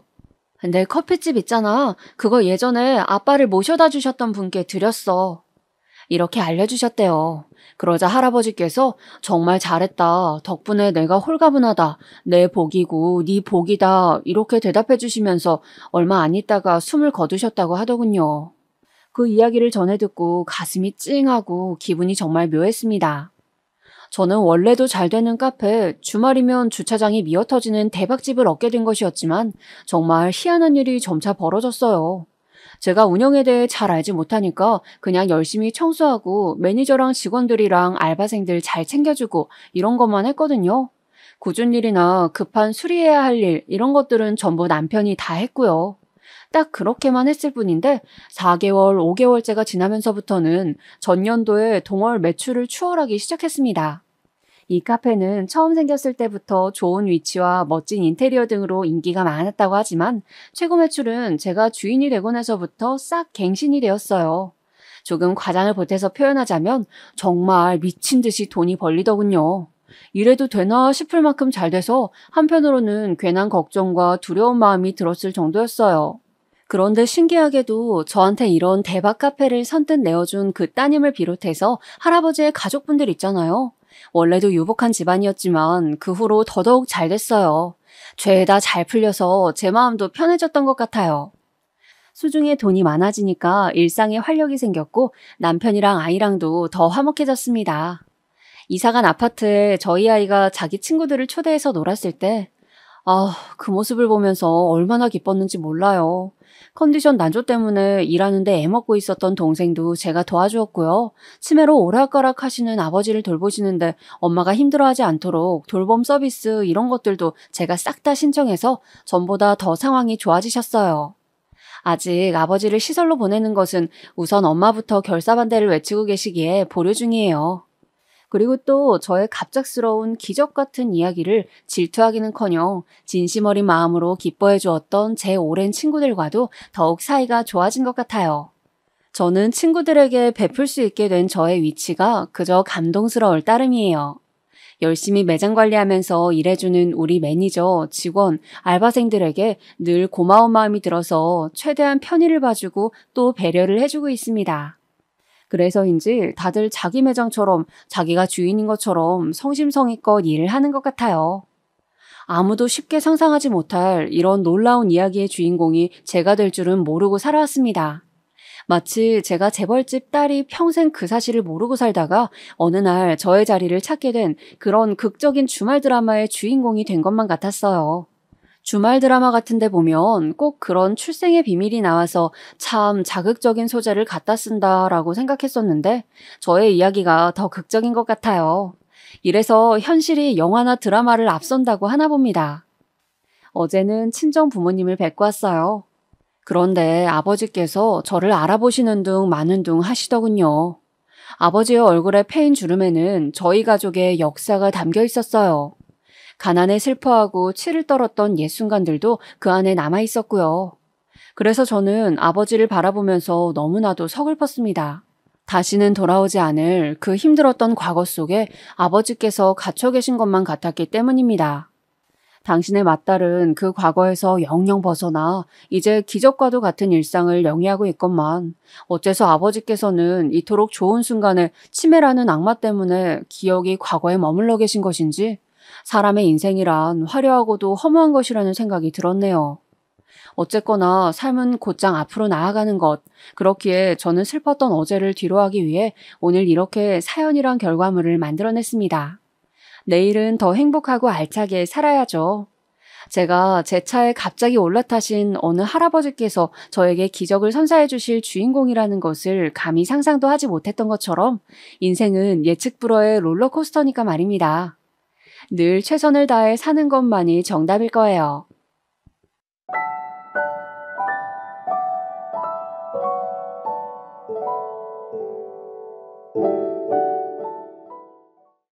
내 커피집 있잖아. 그거 예전에 아빠를 모셔다 주셨던 분께 드렸어. 이렇게 알려주셨대요. 그러자 할아버지께서 정말 잘했다. 덕분에 내가 홀가분하다. 내 복이고 네 복이다. 이렇게 대답해 주시면서 얼마 안 있다가 숨을 거두셨다고 하더군요. 그 이야기를 전해 듣고 가슴이 찡하고 기분이 정말 묘했습니다. 저는 원래도 잘 되는 카페, 주말이면 주차장이 미어터지는 대박집을 얻게 된 것이었지만 정말 희한한 일이 점차 벌어졌어요. 제가 운영에 대해 잘 알지 못하니까 그냥 열심히 청소하고 매니저랑 직원들이랑 알바생들 잘 챙겨주고 이런 것만 했거든요. 굳은 일이나 급한 수리해야 할 일 이런 것들은 전부 남편이 다 했고요. 딱 그렇게만 했을 뿐인데 4개월, 5개월째가 지나면서부터는 전년도에 동월 매출을 추월하기 시작했습니다. 이 카페는 처음 생겼을 때부터 좋은 위치와 멋진 인테리어 등으로 인기가 많았다고 하지만 최고 매출은 제가 주인이 되고 나서부터 싹 갱신이 되었어요. 조금 과장을 보태서 표현하자면 정말 미친 듯이 돈이 벌리더군요. 이래도 되나 싶을 만큼 잘 돼서 한편으로는 괜한 걱정과 두려운 마음이 들었을 정도였어요. 그런데 신기하게도 저한테 이런 대박 카페를 선뜻 내어준 그 따님을 비롯해서 할아버지의 가족분들 있잖아요. 원래도 유복한 집안이었지만 그 후로 더더욱 잘 됐어요. 죄다 잘 풀려서 제 마음도 편해졌던 것 같아요. 수중에 돈이 많아지니까 일상에 활력이 생겼고 남편이랑 아이랑도 더 화목해졌습니다. 이사간 아파트에 저희 아이가 자기 친구들을 초대해서 놀았을 때 그 모습을 보면서 얼마나 기뻤는지 몰라요. 컨디션 난조 때문에 일하는데 애먹고 있었던 동생도 제가 도와주었고요. 치매로 오락가락 하시는 아버지를 돌보시는데 엄마가 힘들어하지 않도록 돌봄 서비스 이런 것들도 제가 싹 다 신청해서 전보다 더 상황이 좋아지셨어요. 아직 아버지를 시설로 보내는 것은 우선 엄마부터 결사반대를 외치고 계시기에 보류 중이에요. 그리고 또 저의 갑작스러운 기적 같은 이야기를 질투하기는커녕 진심 어린 마음으로 기뻐해 주었던 제 오랜 친구들과도 더욱 사이가 좋아진 것 같아요. 저는 친구들에게 베풀 수 있게 된 저의 위치가 그저 감동스러울 따름이에요. 열심히 매장 관리하면서 일해주는 우리 매니저, 직원, 알바생들에게 늘 고마운 마음이 들어서 최대한 편의를 봐주고 또 배려를 해주고 있습니다. 그래서인지 다들 자기 매장처럼 자기가 주인인 것처럼 성심성의껏 일을 하는 것 같아요. 아무도 쉽게 상상하지 못할 이런 놀라운 이야기의 주인공이 제가 될 줄은 모르고 살아왔습니다. 마치 제가 재벌집 딸이 평생 그 사실을 모르고 살다가 어느 날 저의 자리를 찾게 된 그런 극적인 주말 드라마의 주인공이 된 것만 같았어요. 주말 드라마 같은데 보면 꼭 그런 출생의 비밀이 나와서 참 자극적인 소재를 갖다 쓴다라고 생각했었는데 저의 이야기가 더 극적인 것 같아요. 이래서 현실이 영화나 드라마를 앞선다고 하나 봅니다. 어제는 친정 부모님을 뵙고 왔어요. 그런데 아버지께서 저를 알아보시는 둥 마는 둥 하시더군요. 아버지의 얼굴의 패인 주름에는 저희 가족의 역사가 담겨 있었어요. 가난에 슬퍼하고 치를 떨었던 옛 순간들도 그 안에 남아 있었고요. 그래서 저는 아버지를 바라보면서 너무나도 서글펐습니다. 다시는 돌아오지 않을 그 힘들었던 과거 속에 아버지께서 갇혀 계신 것만 같았기 때문입니다. 당신의 맏딸은 그 과거에서 영영 벗어나 이제 기적과도 같은 일상을 영위하고 있건만 어째서 아버지께서는 이토록 좋은 순간에 치매라는 악마 때문에 기억이 과거에 머물러 계신 것인지 사람의 인생이란 화려하고도 허무한 것이라는 생각이 들었네요. 어쨌거나 삶은 곧장 앞으로 나아가는 것, 그렇기에 저는 슬펐던 어제를 뒤로하기 위해 오늘 이렇게 사연이란 결과물을 만들어냈습니다. 내일은 더 행복하고 알차게 살아야죠. 제가 제 차에 갑자기 올라타신 어느 할아버지께서 저에게 기적을 선사해 주실 주인공이라는 것을 감히 상상도 하지 못했던 것처럼 인생은 예측 불허의 롤러코스터니까 말입니다. 늘 최선을 다해 사는 것만이 정답일 거예요.